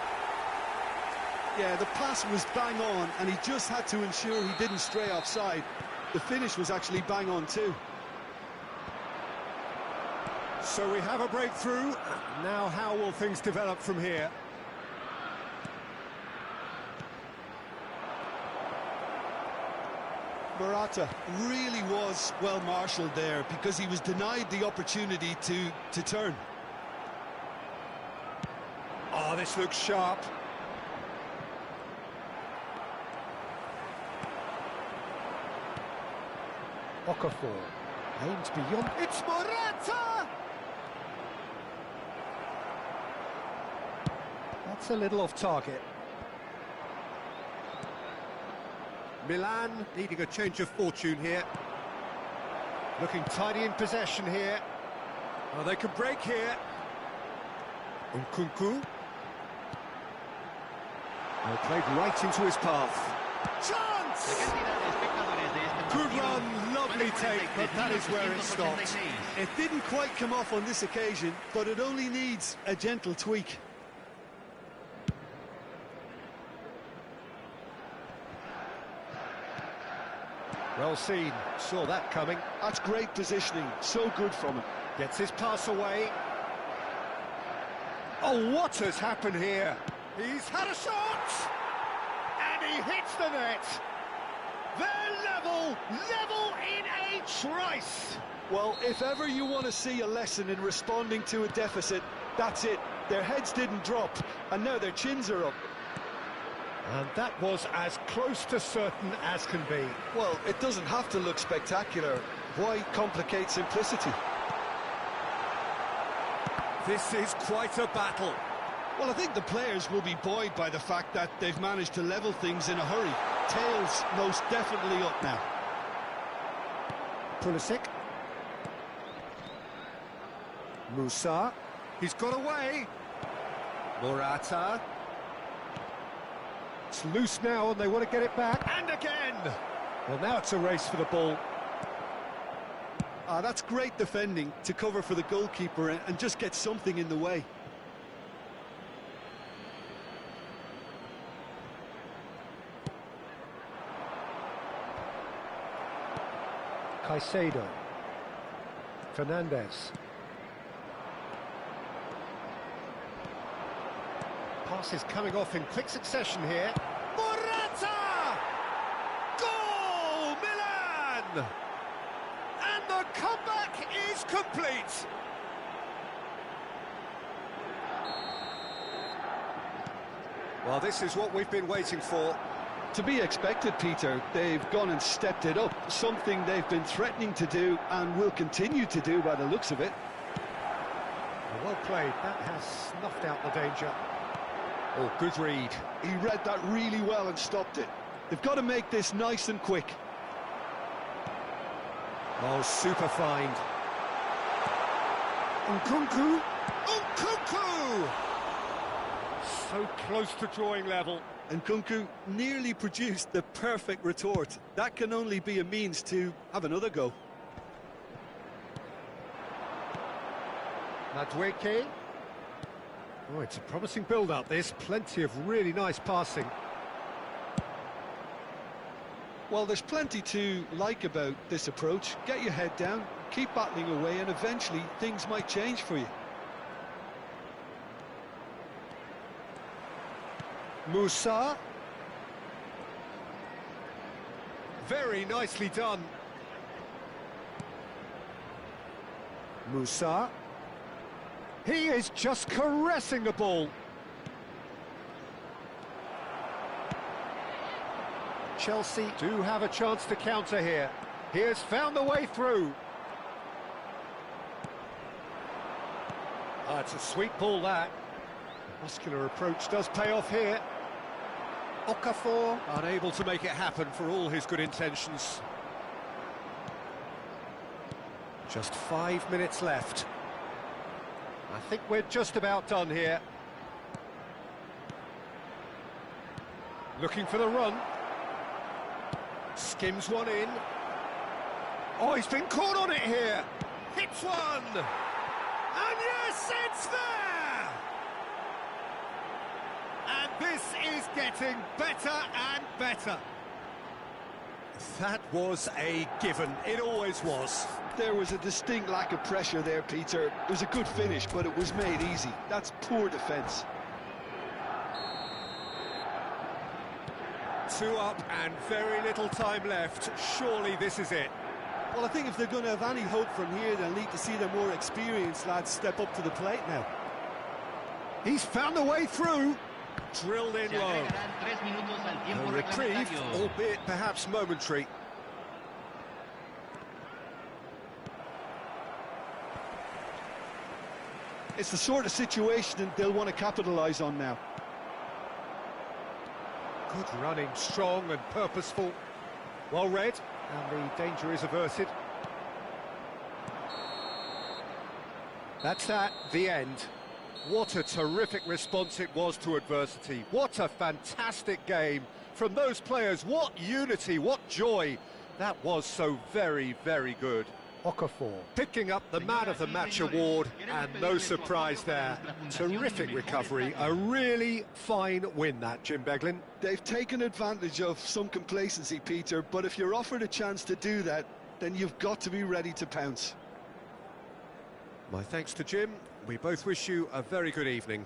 Yeah, the pass was bang on, and he just had to ensure he didn't stray offside. The finish was actually bang on too. So we have a breakthrough. Now how will things develop from here? Morata really was well marshalled there because he was denied the opportunity to turn. Oh, this looks sharp. Okafor aims beyond. It's Morata! That's a little off target. Milan needing a change of fortune here. Looking tidy in possession here. Oh, they could break here. Nkunku. Oh, played right into his path. Chance! Good run, lovely take, but that is where it stopped. It didn't quite come off on this occasion, but it only needs a gentle tweak. Well seen, saw that coming. That's great positioning, so good from him. Gets his pass away. Oh, what has happened here? He's had a shot! And he hits the net! They're level in a trice! Well, if ever you want to see a lesson in responding to a deficit, that's it. Their heads didn't drop, and now their chins are up. And that was as close to certain as can be. Well, it doesn't have to look spectacular. Why complicate simplicity? This is quite a battle. Well, I think the players will be buoyed by the fact that they've managed to level things in a hurry. Tails most definitely up now. Pulisic. Musa. He's got away. Morata. It's loose now and they want to get it back. And again! Well, now it's a race for the ball. That's great defending to cover for the goalkeeper and just get something in the way. Caicedo. Fernandez. Passes coming off in quick succession here. Morata! Goal! Milan! And the comeback is complete. Well, this is what we've been waiting for. To be expected, Peter. They've gone and stepped it up, something they've been threatening to do and will continue to do by the looks of it. Well played, that has snuffed out the danger. Oh, good read. He read that really well and stopped it. They've got to make this nice and quick. Oh, super find. Nkunku! Nkunku! So close to drawing level. And Nkunku nearly produced the perfect retort. That can only be a means to have another go. Madueke. Oh, it's a promising build-up, this. Plenty of really nice passing. Well, there's plenty to like about this approach. Get your head down, keep battling away, and eventually things might change for you. Musa. Very nicely done. Musa. He is just caressing the ball. Chelsea do have a chance to counter here. He has found the way through. It's a sweet ball, that. Muscular approach does pay off here. Okafor unable to make it happen for all his good intentions. Just 5 minutes left. I think we're just about done here. Looking for the run. Skims one in. Oh, he's been caught on it here. Hits one. And yes, it's there! And this is getting better and better. That was a given. It always was. There was a distinct lack of pressure there, Peter. It was a good finish, but it was made easy. That's poor defence. 2 up and very little time left. Surely this is it. Well, I think if they're going to have any hope from here, they'll need to see their more experienced lads step up to the plate now. He's found the way through. Drilled in low. A reprieve, albeit perhaps momentary. It's the sort of situation they'll want to capitalise on now. Good running, strong and purposeful. Well read, and the danger is averted. That's that, the end. What a terrific response it was to adversity. What a fantastic game from those players. What unity, what joy. That was so very, very good. Okafor picking up the Man of the Match award, and no surprise there. Terrific recovery, a really fine win that, Jim Beglin. They've taken advantage of some complacency, Peter, but if you're offered a chance to do that, then you've got to be ready to pounce. My thanks to Jim. We both wish you a very good evening.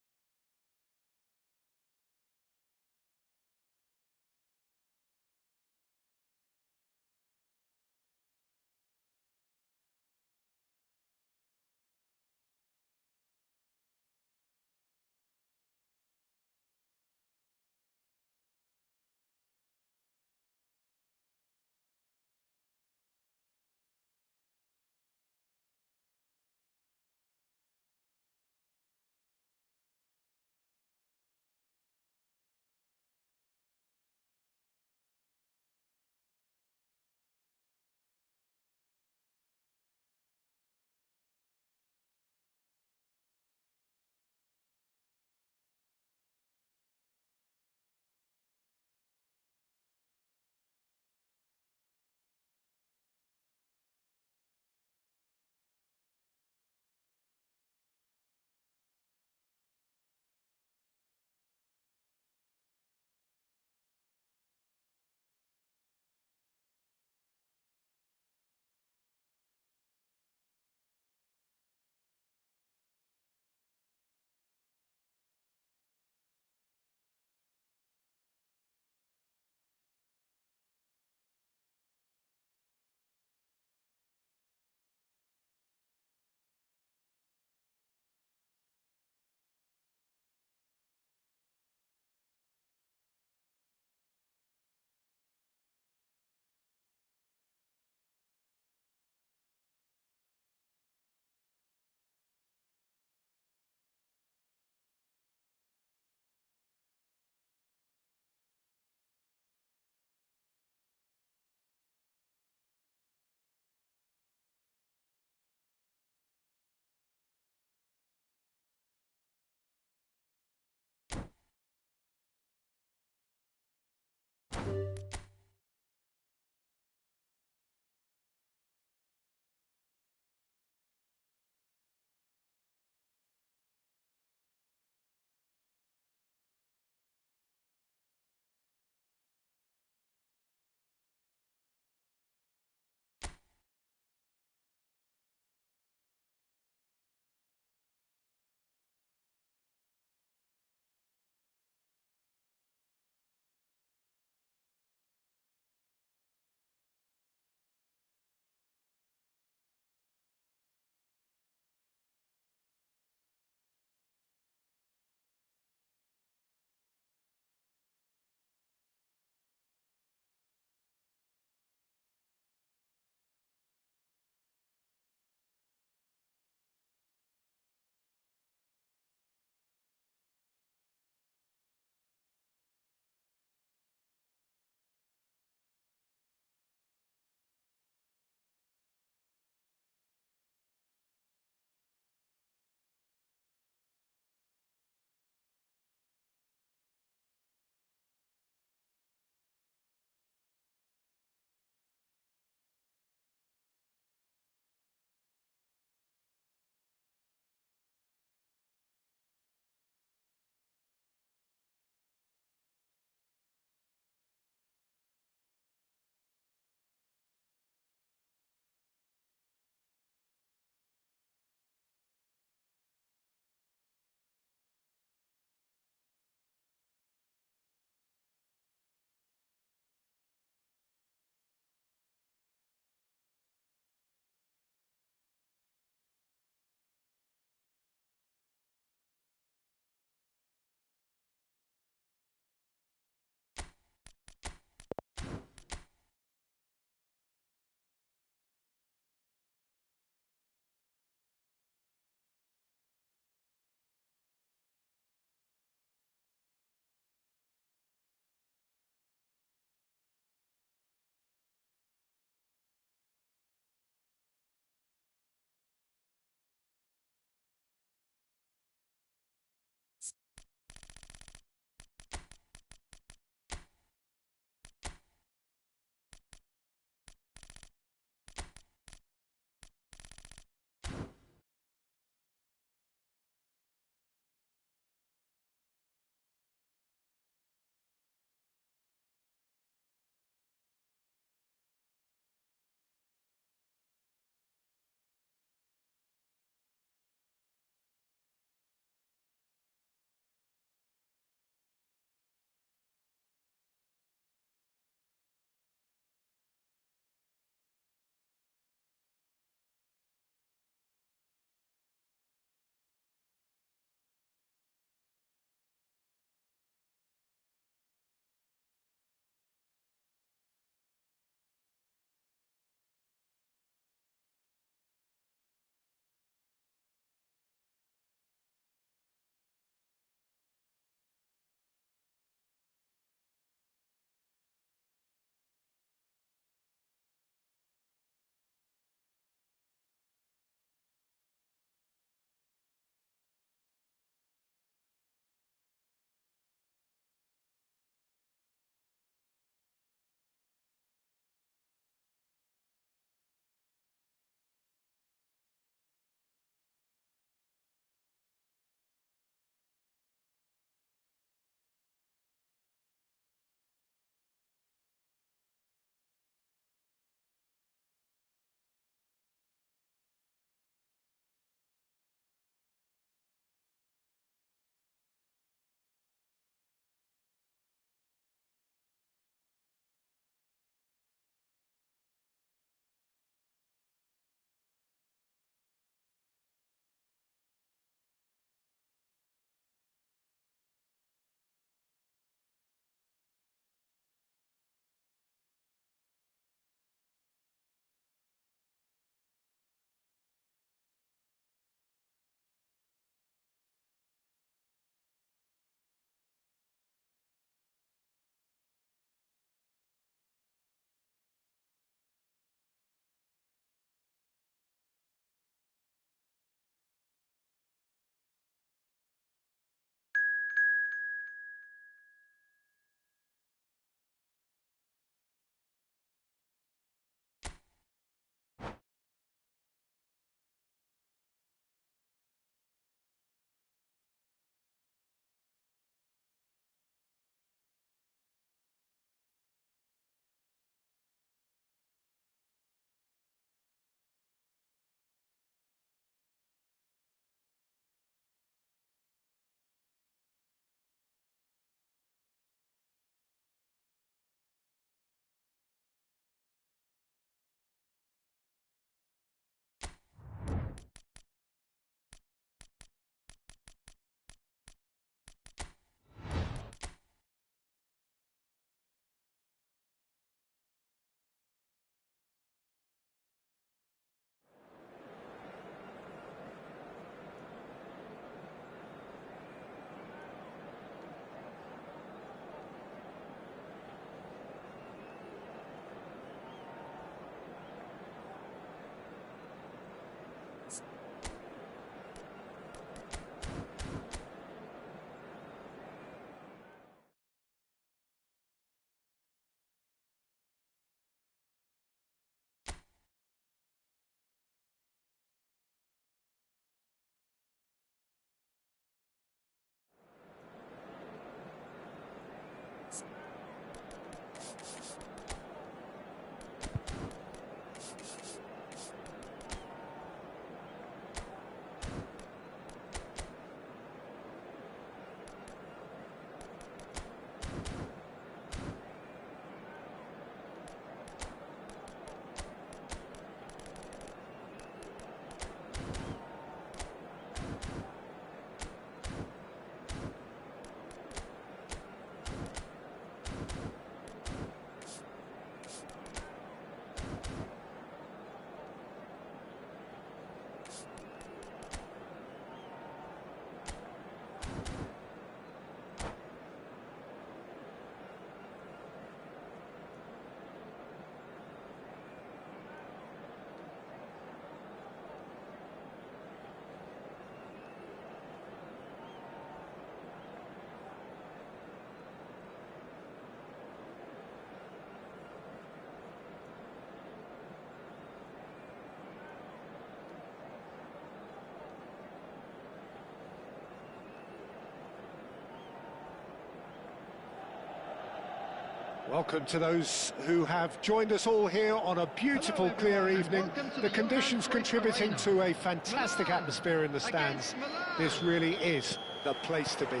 Welcome to those who have joined us all here on a beautiful, clear evening. The conditions contributing to a fantastic atmosphere in the stands. This really is the place to be.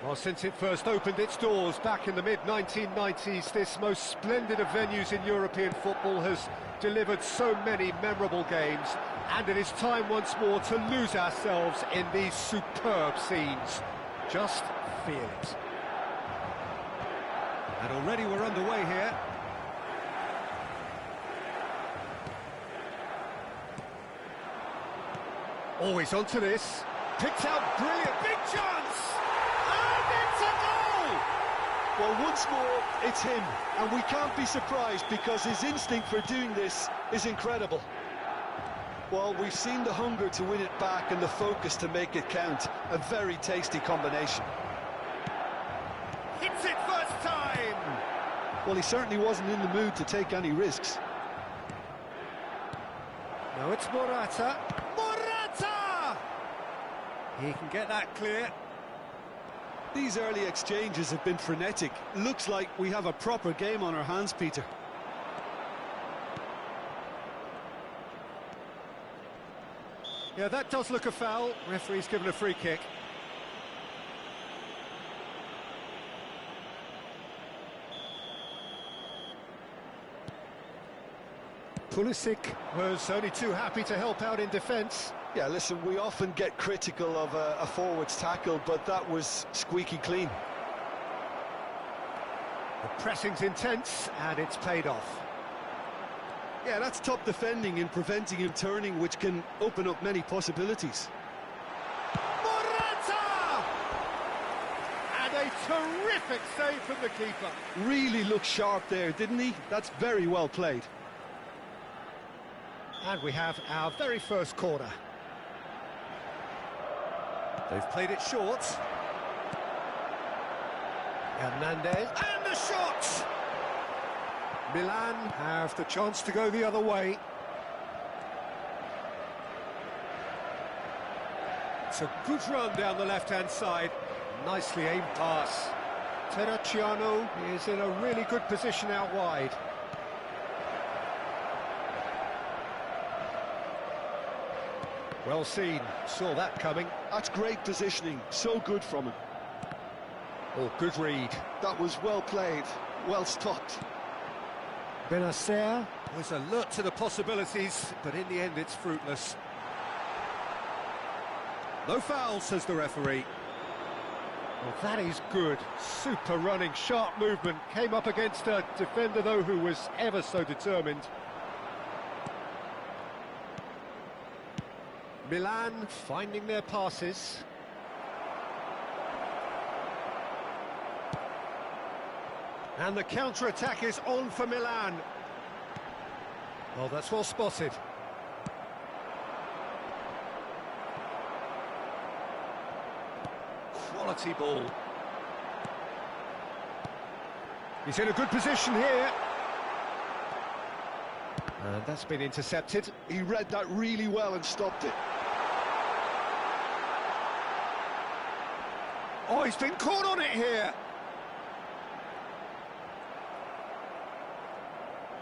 Well, since it first opened its doors back in the mid-1990s, this most splendid of venues in European football has delivered so many memorable games, and it is time once more to lose ourselves in these superb scenes. Just feel it. And already we're underway here. Always onto this. Picked out brilliant. Big chance! And it's a goal! Well, once more, it's him. And we can't be surprised because his instinct for doing this is incredible. Well, we've seen the hunger to win it back and the focus to make it count. A very tasty combination. Hits it first time! Well, he certainly wasn't in the mood to take any risks. No, it's Morata. Morata! He can get that clear. These early exchanges have been frenetic. Looks like we have a proper game on our hands, Peter. Yeah, that does look a foul. Referee's given a free kick. Pulisic was only too happy to help out in defence. Yeah, listen, we often get critical of a forward's tackle, but that was squeaky clean. The pressing's intense, and it's paid off. Yeah, that's top defending and preventing him turning, which can open up many possibilities. Morata! And a terrific save from the keeper. Really looked sharp there, didn't he? That's very well played. And we have our very first corner. They've played it short. Hernandez, and the shot! Milan have the chance to go the other way. It's a good run down the left-hand side. Nicely aimed pass. Terracciano is in a really good position out wide. Well seen, saw that coming. That's great positioning, so good from him. Oh, good read. That was well played, well stopped. Benacer was alert to the possibilities, but in the end it's fruitless. No foul, says the referee. Well, that is good. Super running, sharp movement. Came up against a defender, though, who was ever so determined. Milan finding their passes. And the counter-attack is on for Milan. Well, that's well spotted. Quality ball. He's in a good position here. And that's been intercepted. He read that really well and stopped it. Oh, he's been caught on it here.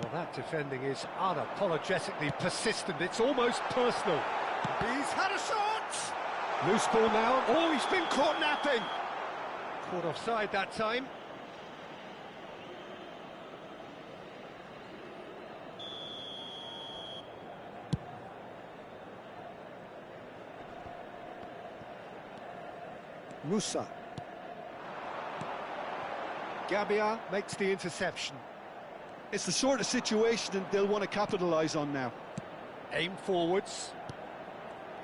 Well, that defending is unapologetically persistent. It's almost personal. He's had a shot! Loose ball now. Oh, he's been caught napping. Caught offside that time. Musa. Gabbia makes the interception. It's the sort of situation they'll want to capitalise on now. Aim forwards.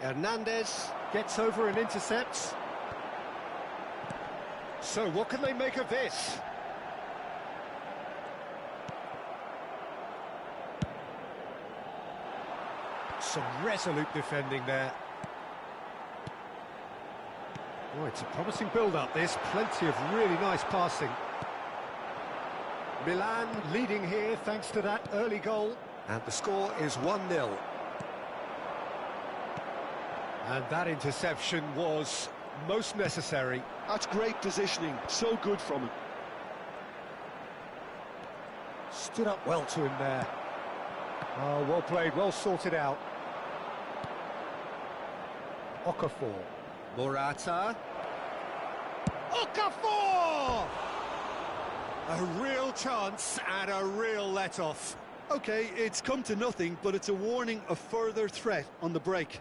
Hernandez gets over and intercepts. So what can they make of this? Some resolute defending there. Oh, it's a promising build-up, this. Plenty of really nice passing. Milan leading here thanks to that early goal. And the score is 1-0. And that interception was most necessary. That's great positioning, so good from him. Stood up well to him there. Oh, well played, well sorted out. Okafor. Morata. Okafor! A real chance and a real let-off. OK, it's come to nothing, but it's a warning of further threat on the break.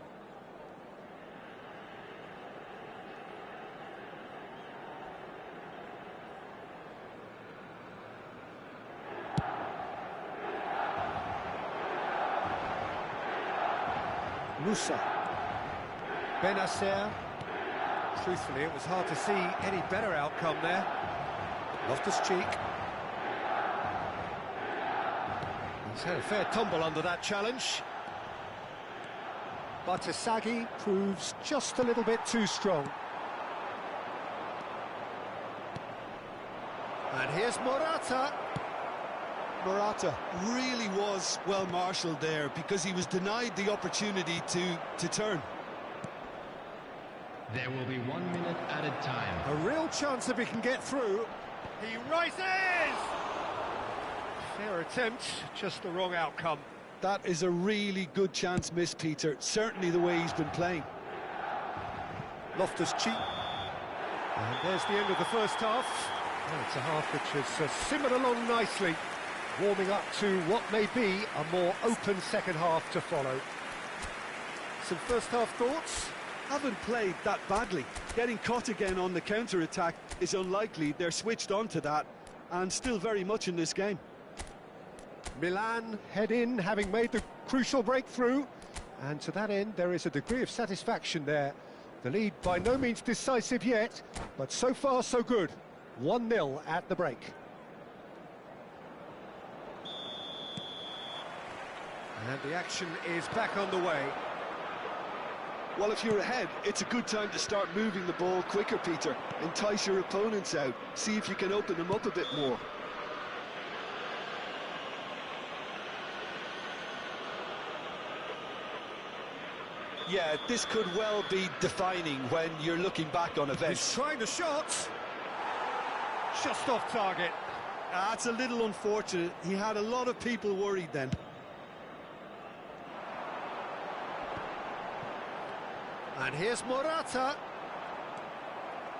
Musa. Benacer. Truthfully, it was hard to see any better outcome there. Loftus-Cheek. He's had a fair tumble under that challenge. But Asagi proves just a little bit too strong. And here's Morata. Morata really was well marshalled there because he was denied the opportunity to turn. There will be 1 minute added time. A real chance if he can get through. He rises! Fair attempt, just the wrong outcome. That is a really good chance missed, Peter. Certainly the way he's been playing. Loftus-Cheek. And there's the end of the first half. Well, it's a half which has simmered along nicely, warming up to what may be a more open second half to follow. Some first half thoughts? Haven't played that badly. Getting caught again on the counter-attack is unlikely. They're switched on to that and still very much in this game. Milan head in, having made the crucial breakthrough, and to that end there is a degree of satisfaction there. The lead by no means decisive yet, but so far so good. 1-0 at the break. And the action is back underway. Well, if you're ahead, it's a good time to start moving the ball quicker, Peter. Entice your opponents out. See if you can open them up a bit more. Yeah, this could well be defining when you're looking back on events. He's trying the shot. Just off target. That's a little unfortunate. He had a lot of people worried then. And here's Morata.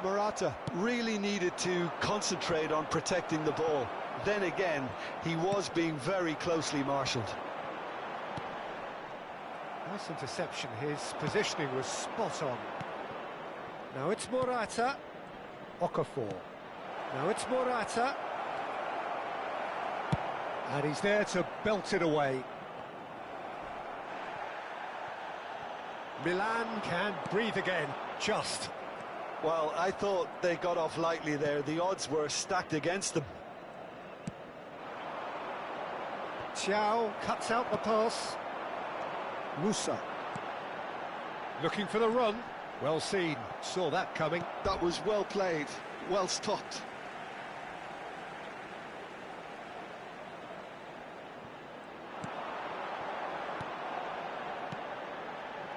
Morata really needed to concentrate on protecting the ball. Then again, he was being very closely marshalled. Nice interception. His positioning was spot on. Now it's Morata. Okafor. Now it's Morata. And he's there to belt it away. Milan can breathe again, just. Well, I thought they got off lightly there. The odds were stacked against them. Thiaw cuts out the pass. Musa. Looking for the run. Well seen, saw that coming. That was well played, well stopped.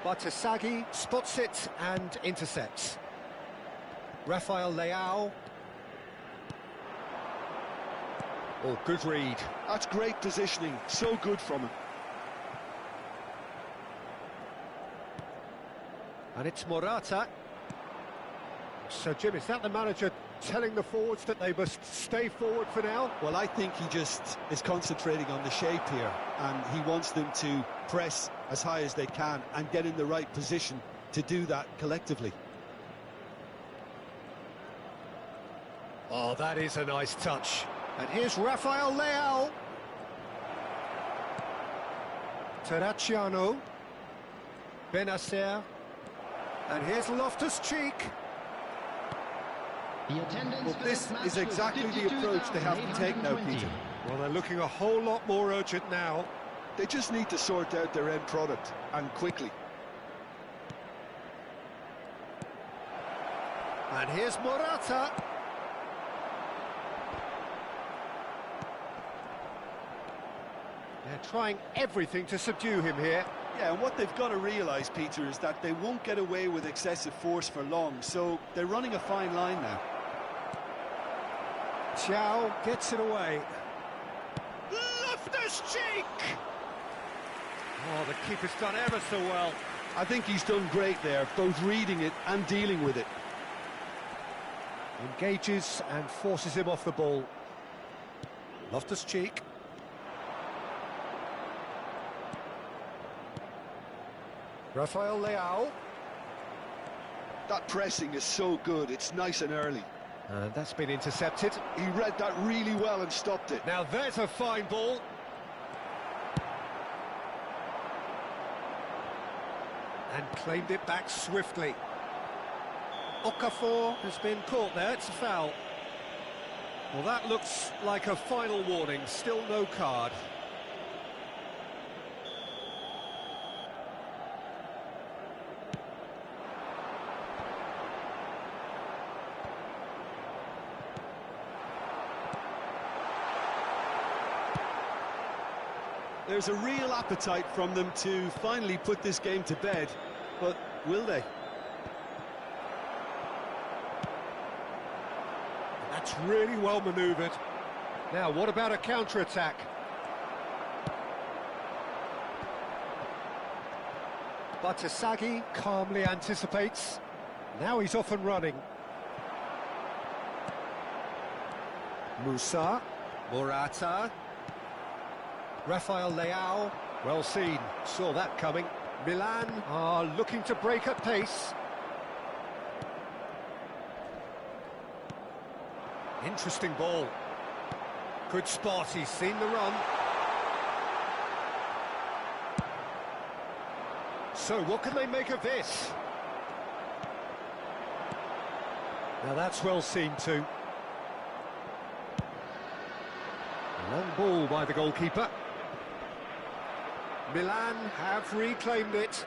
But Asagi spots it and intercepts. Rafael Leao. Oh, good read. That's great positioning, so good from him. And it's Morata. So, Jim, is that the manager telling the forwards that they must stay forward for now? Well, I think he just is concentrating on the shape here, and he wants them to press as high as they can and get in the right position to do that collectively. Oh, that is a nice touch. And here's Rafael Leao. Terracciano. Benacer. And here's Loftus-Cheek. Well, this is exactly the approach they have to take now, Peter. Well, they're looking a whole lot more urgent now. They just need to sort out their end product, and quickly. And here's Morata. They're trying everything to subdue him here. Yeah, and what they've got to realise, Peter, is that they won't get away with excessive force for long, so they're running a fine line now. Thiaw gets it away. Loftus-Cheek! Oh, the keeper's done ever so well. I think he's done great there, both reading it and dealing with it. Engages and forces him off the ball. Loftus-Cheek. Rafael Leao. That pressing is so good, it's nice and early. And that's been intercepted. He read that really well and stopped it. Now there's a fine ball. And claimed it back swiftly. Okafor has been caught there, it's a foul. Well, that looks like a final warning, still no card. There's a real appetite from them to finally put this game to bed, but will they? That's really well manoeuvred. Now, what about a counter-attack? Batasagi calmly anticipates. Now he's off and running. Musa, Morata, Rafael Leao, well seen, saw that coming. Milan are looking to break at pace. Interesting ball. Good spot, he's seen the run. So what can they make of this? Now that's well seen too. Long ball by the goalkeeper. Milan have reclaimed it.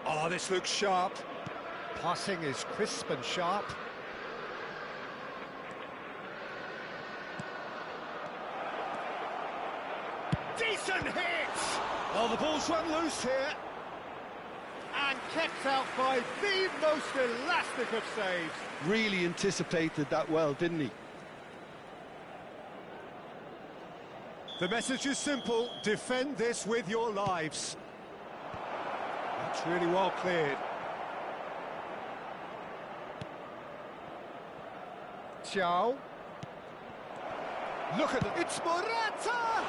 Oh, this looks sharp. Passing is crisp and sharp. Decent hit! Oh, the ball's run loose here. And kept out by the most elastic of saves. Really anticipated that well, didn't he? The message is simple, defend this with your lives. That's really well cleared. Thiaw. Look at it, it's Morata!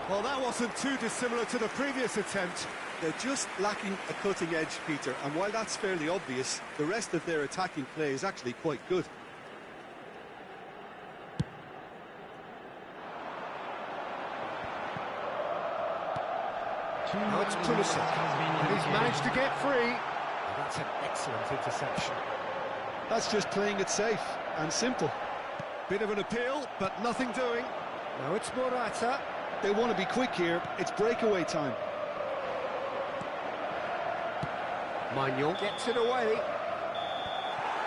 Well, that wasn't too dissimilar to the previous attempt. They're just lacking a cutting edge, Peter, and while that's fairly obvious, the rest of their attacking play is actually quite good. Now it's Pulisic, and he's managed to get free. And that's an excellent interception. That's just playing it safe and simple. Bit of an appeal, but nothing doing. Now it's Morata. They want to be quick here, it's breakaway time. Maignan gets it away.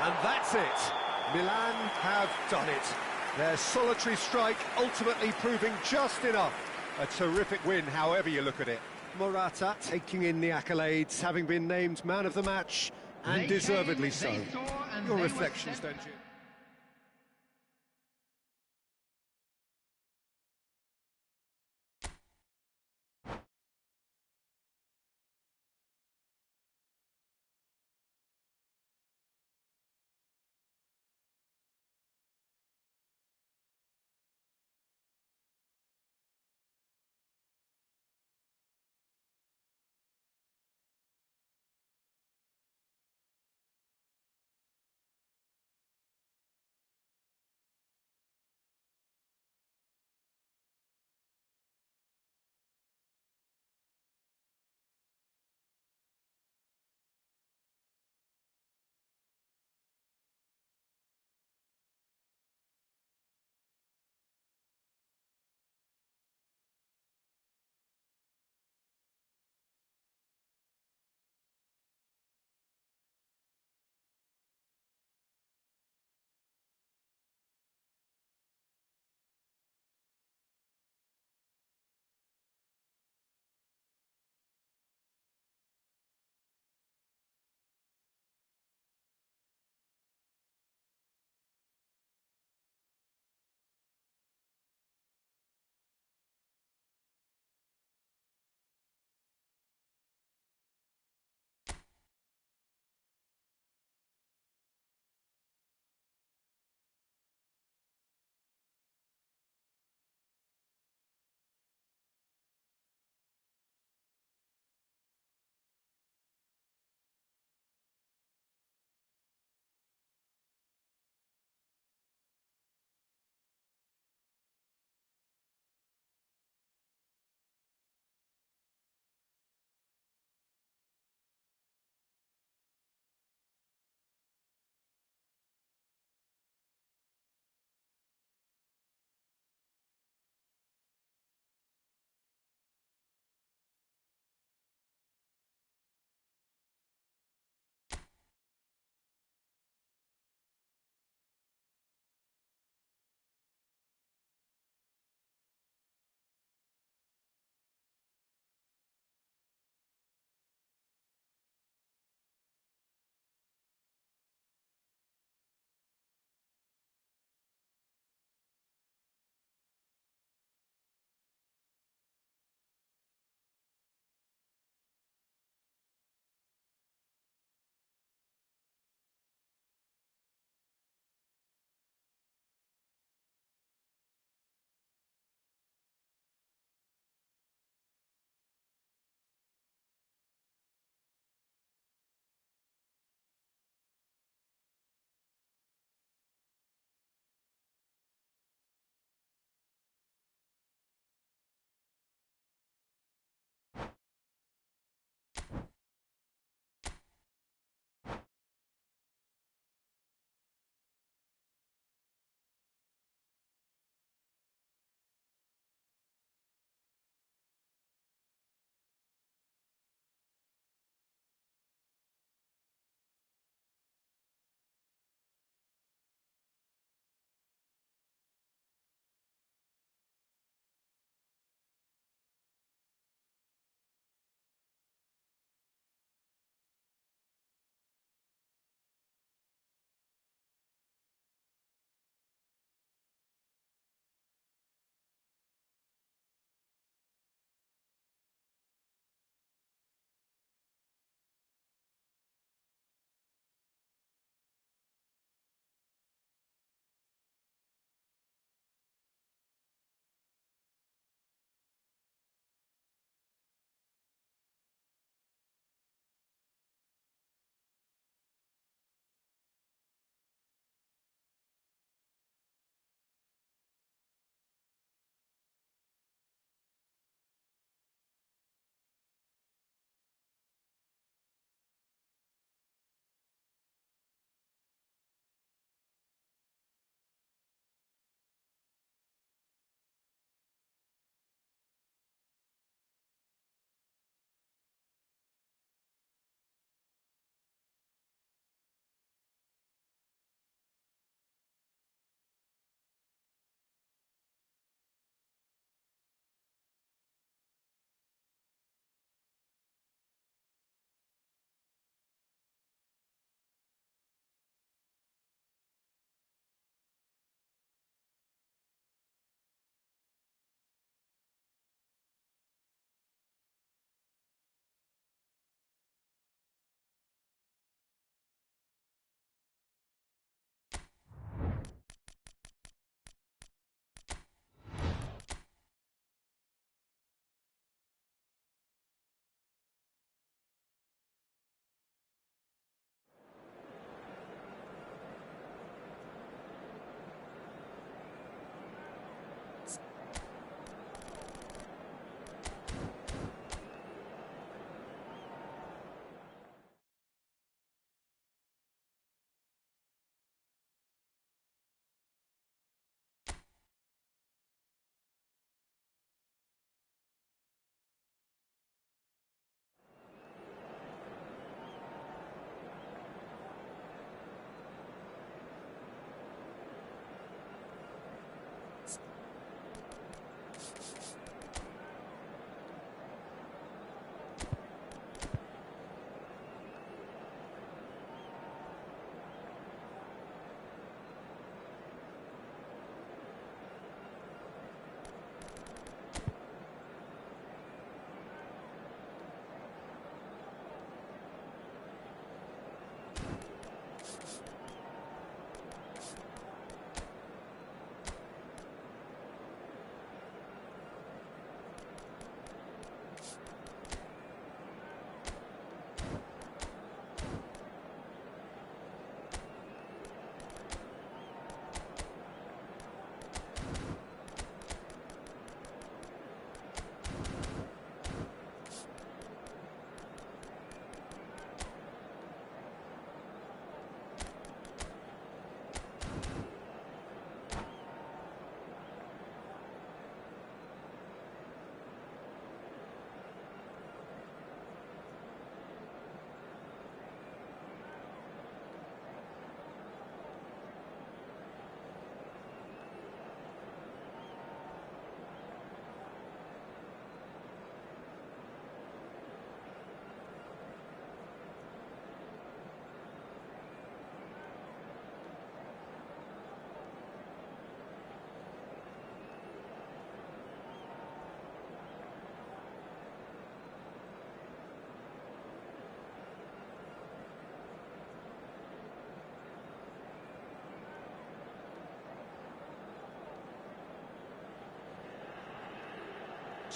And that's it. Milan have done it. Their solitary strike ultimately proving just enough. A terrific win, however you look at it. Morata taking in the accolades, having been named man of the match, and deservedly so. Your reflections, don't you?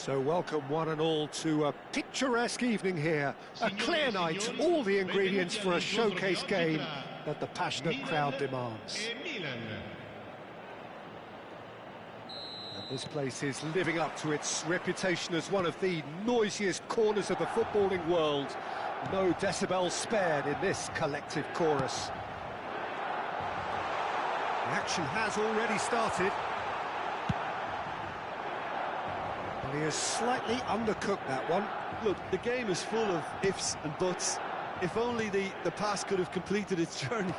So welcome one and all to a picturesque evening here. A clear night, all the ingredients for a showcase game that the passionate crowd demands. And this place is living up to its reputation as one of the noisiest corners of the footballing world. No decibels spared in this collective chorus. The action has already started. And he has slightly undercooked that one. Look, the game is full of ifs and buts. If only the pass could have completed its journey.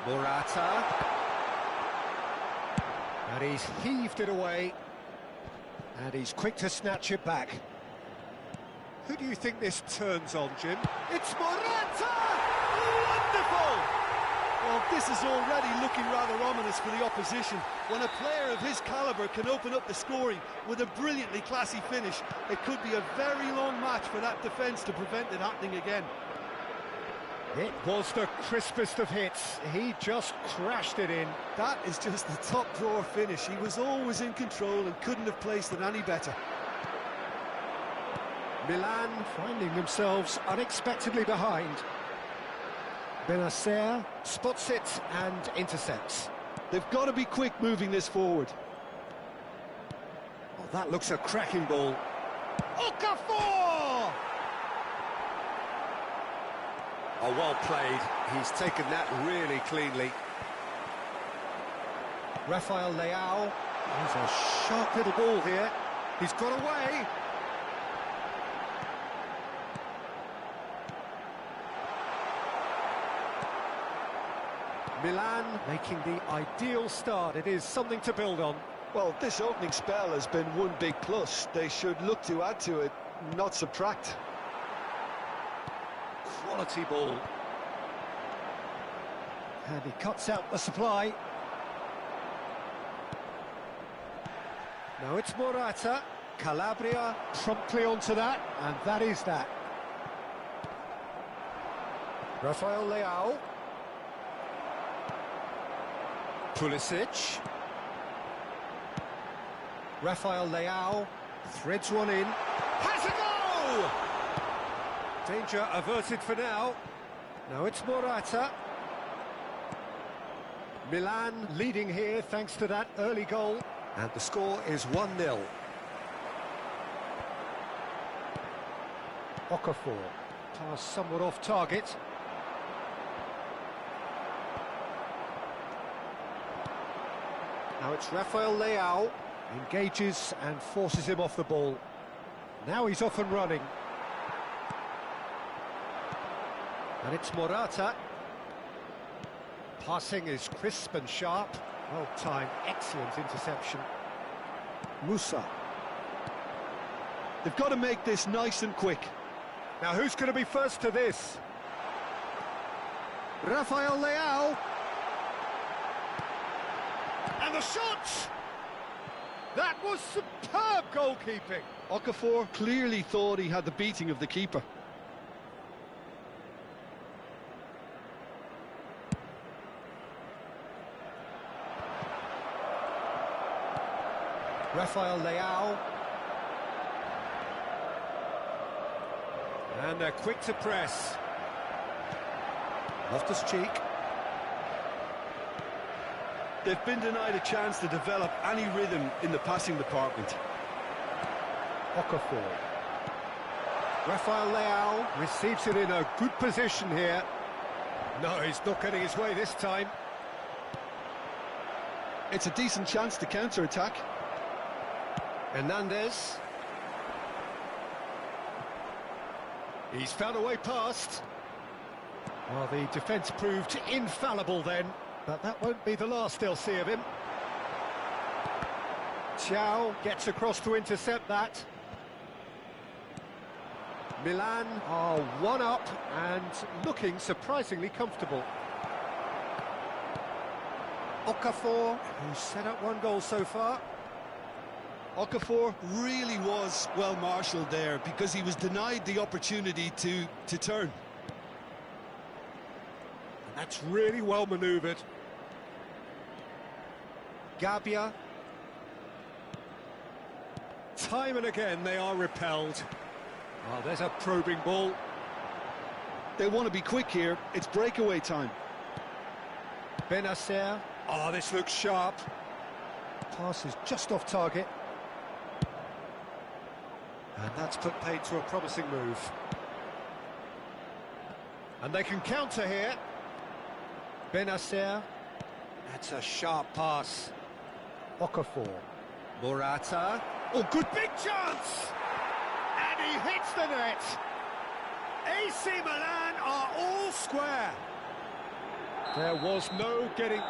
Morata. And he's heaved it away. And he's quick to snatch it back. Who do you think this turns on, Jim? It's Morata! Wonderful! Well, this is already looking rather ominous for the opposition. When a player of his calibre can open up the scoring with a brilliantly classy finish, it could be a very long match for that defence to prevent it happening again. It was the crispest of hits. He just crashed it in. That is just the top drawer finish. He was always in control and couldn't have placed it any better. Milan finding themselves unexpectedly behind. Benacer spots it and intercepts. They've got to be quick moving this forward. Oh, that looks a cracking ball. Okafor! Oh, well played. He's taken that really cleanly. Rafael Leao. He's a sharp little ball here. He's got away. Milan making the ideal start. It is something to build on. Well, this opening spell has been one big plus. They should look to add to it, not subtract. Quality ball. And he cuts out the supply. Now it's Morata. Calabria promptly onto that, and that is that. Rafael Leao. Pulisic. Rafael Leao threads one in. Has a goal! Danger averted for now. Now it's Morata. Milan leading here thanks to that early goal. And the score is 1-0. Okafor. Pass somewhat off target. Now it's Rafael Leao, engages and forces him off the ball. Now he's off and running. And it's Morata. Passing is crisp and sharp. Well timed, excellent interception. Musa. They've got to make this nice and quick. Now who's going to be first to this? Rafael Leao. And the shot! That was superb goalkeeping. Okafor clearly thought he had the beating of the keeper. Rafael Leao. And they're quick to press. Loftus-Cheek. They've been denied a chance to develop any rhythm in the passing department. Okafor. Rafael Leao receives it in a good position here. No, he's not getting his way this time. It's a decent chance to counter-attack. Hernandez. He's found a way past. Well, the defence proved infallible then, but that won't be the last they'll see of him. Thiaw gets across to intercept that. Milan are one up and looking surprisingly comfortable. Okafor, who's set up one goal so far. Okafor really was well marshalled there because he was denied the opportunity to turn. That's really well manoeuvred. Gabia, time and again they are repelled. Oh, there's a probing ball. They want to be quick here. It's breakaway time. Benacer. Oh, this looks sharp. Pass is just off target. And that's put paid to a promising move. And they can counter here. Benacer. That's a sharp pass. Okafor. Morata. Oh, good big chance! And he hits the net. AC Milan are all square. There was no getting...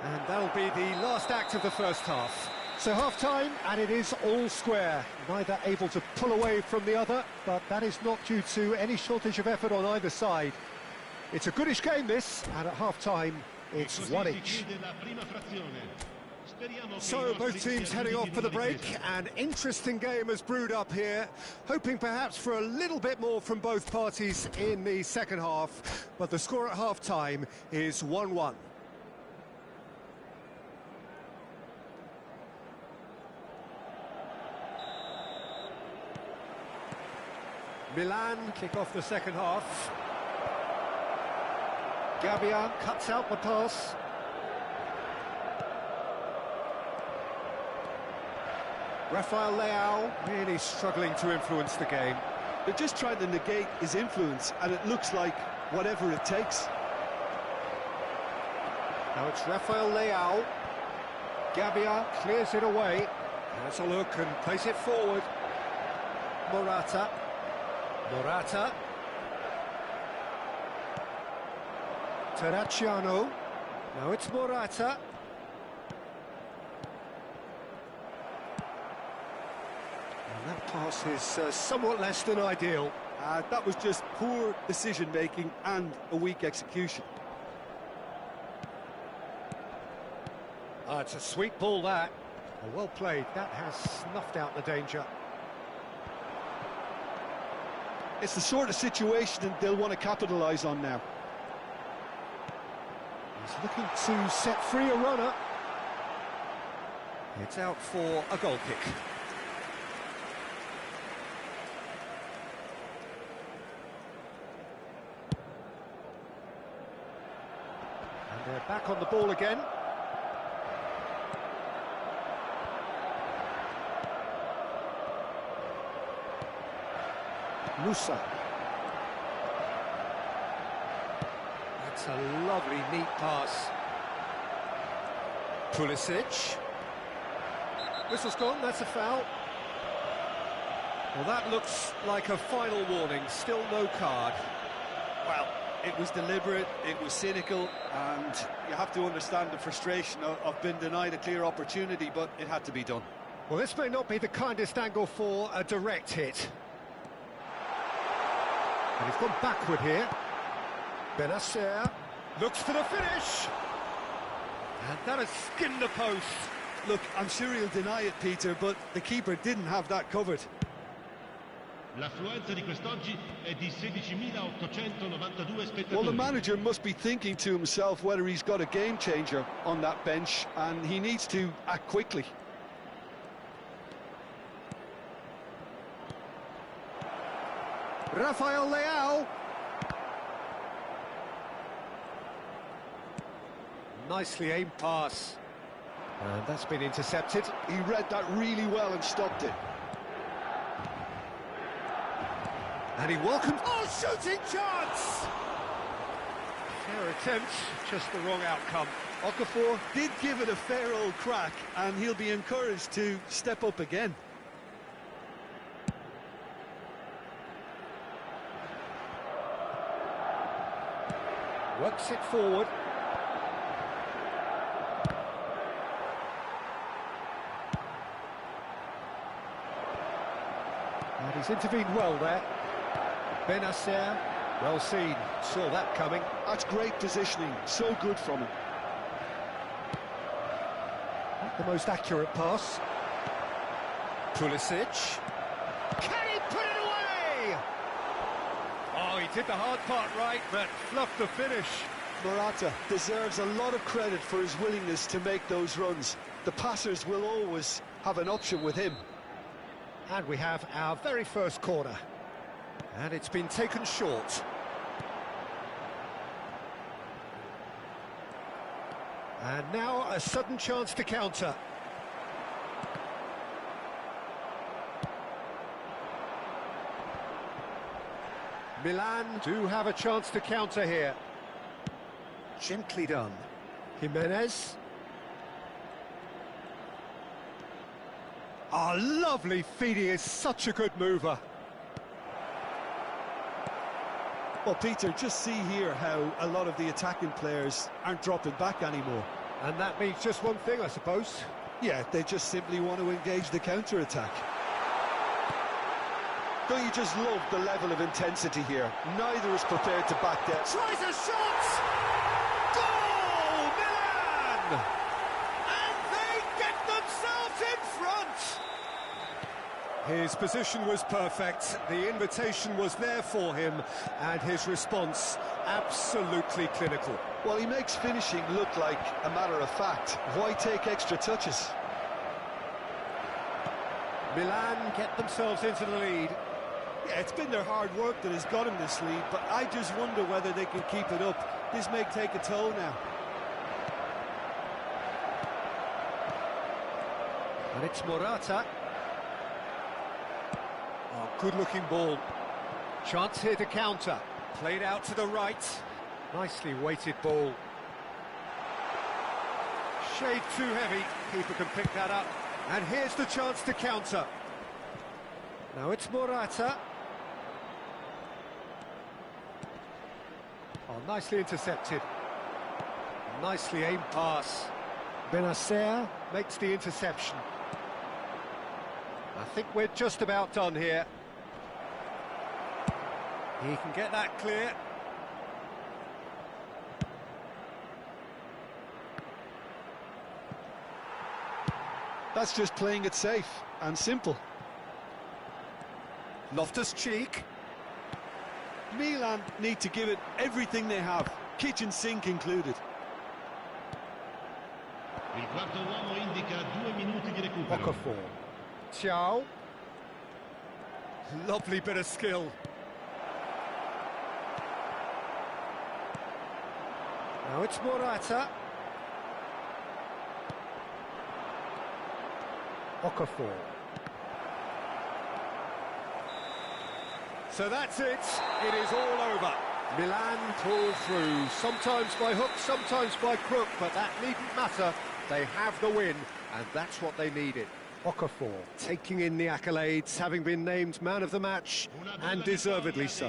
And that'll be the last act of the first half. So half-time, and it is all square. Neither able to pull away from the other, but that is not due to any shortage of effort on either side. It's a goodish game, this, and at half-time, it's one each. So both teams heading off for the break. An interesting game has brewed up here, hoping perhaps for a little bit more from both parties in the second half, but the score at half-time is 1-1. Milan kick off the second half. Gabian cuts out the pass. Rafael Leao really struggling to influence the game. They're just trying to negate his influence, and it looks like whatever it takes. Now it's Rafael Leao. Gabian clears it away. Has a look and plays it forward. Morata. Terracciano. Now it's Morata. And that pass is somewhat less than ideal. That was just poor decision-making and a weak execution. It's a sweet ball, that. Well played. That has snuffed out the danger. It's the sort of situation they'll want to capitalise on now. He's looking to set free a runner. It's out for a goal kick. And they're back on the ball again. Musa. That's a lovely, neat pass. Pulisic. Whistle's gone, that's a foul. Well, that looks like a final warning, still no card. Well, it was deliberate, it was cynical, and you have to understand the frustration of being denied a clear opportunity, but it had to be done. Well, this may not be the kindest angle for a direct hit. And he's gone backward here. Benacer looks for the finish. And that has skinned the post. Look, I'm sure he'll deny it, Peter, but the keeper didn't have that covered. L'affluenza di quest'oggi è di 16.892 spettatori. Well, the manager must be thinking to himself whether he's got a game changer on that bench, and he needs to act quickly. Rafael Leao. Nicely aimed pass. And that's been intercepted. He read that really well and stopped it. And he welcomed... Oh, shooting chance! Fair attempt, just the wrong outcome. Okafor did give it a fair old crack, and he'll be encouraged to step up again. Works it forward. And he's intervened well there. Benacer, well seen, saw that coming. That's great positioning, so good from him. Not the most accurate pass. Pulisic. Can he put it away? Oh, he did the hard part right, but fluffed the finish. Morata deserves a lot of credit for his willingness to make those runs. The passers will always have an option with him. And we have our very first corner. And it's been taken short. And now a sudden chance to counter. Milan do have a chance to counter here. Gently done. Jimenez. Oh, lovely feed. He is such a good mover. Well, Peter, just see here how a lot of the attacking players aren't dropping back anymore. And that means just one thing, I suppose. Yeah, they just simply want to engage the counter-attack. Don't you just love the level of intensity here? Neither is prepared to back down. Tries a shot! Goal, Milan! And they get themselves in front! His position was perfect, the invitation was there for him, and his response absolutely clinical. Well, he makes finishing look like a matter of fact. Why take extra touches? Milan get themselves into the lead. Yeah, it's been their hard work that has got them this lead, but I just wonder whether they can keep it up. This may take a toll now. And it's Morata. Oh, good-looking ball. Chance here to counter. Played out to the right. Nicely weighted ball. Shade too heavy. Keeper can pick that up. And here's the chance to counter. Now it's Morata. Oh, nicely intercepted. Nicely aimed pass. Benacer makes the interception. I think we're just about done here. He can get that clear. That's just playing it safe and simple. Loftus-Cheek. Milan need to give it everything they have, kitchen sink included. Il quarto uomo indica 2 minuti di recupero. Okafor. Ciao. Lovely bit of skill. Now it's Morata. Okafor. So that's it. It is all over. Milan pull through, sometimes by hook, sometimes by crook, but that needn't matter. They have the win, and that's what they needed. Okafor taking in the accolades, having been named man of the match, and deservedly so.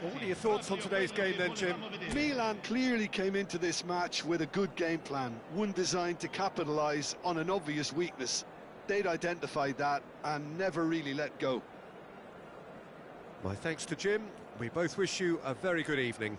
What are your thoughts on today's game then, Jim? Milan clearly came into this match with a good game plan, one designed to capitalise on an obvious weakness. They'd identified that and never really let go. My thanks to Jim. We both wish you a very good evening.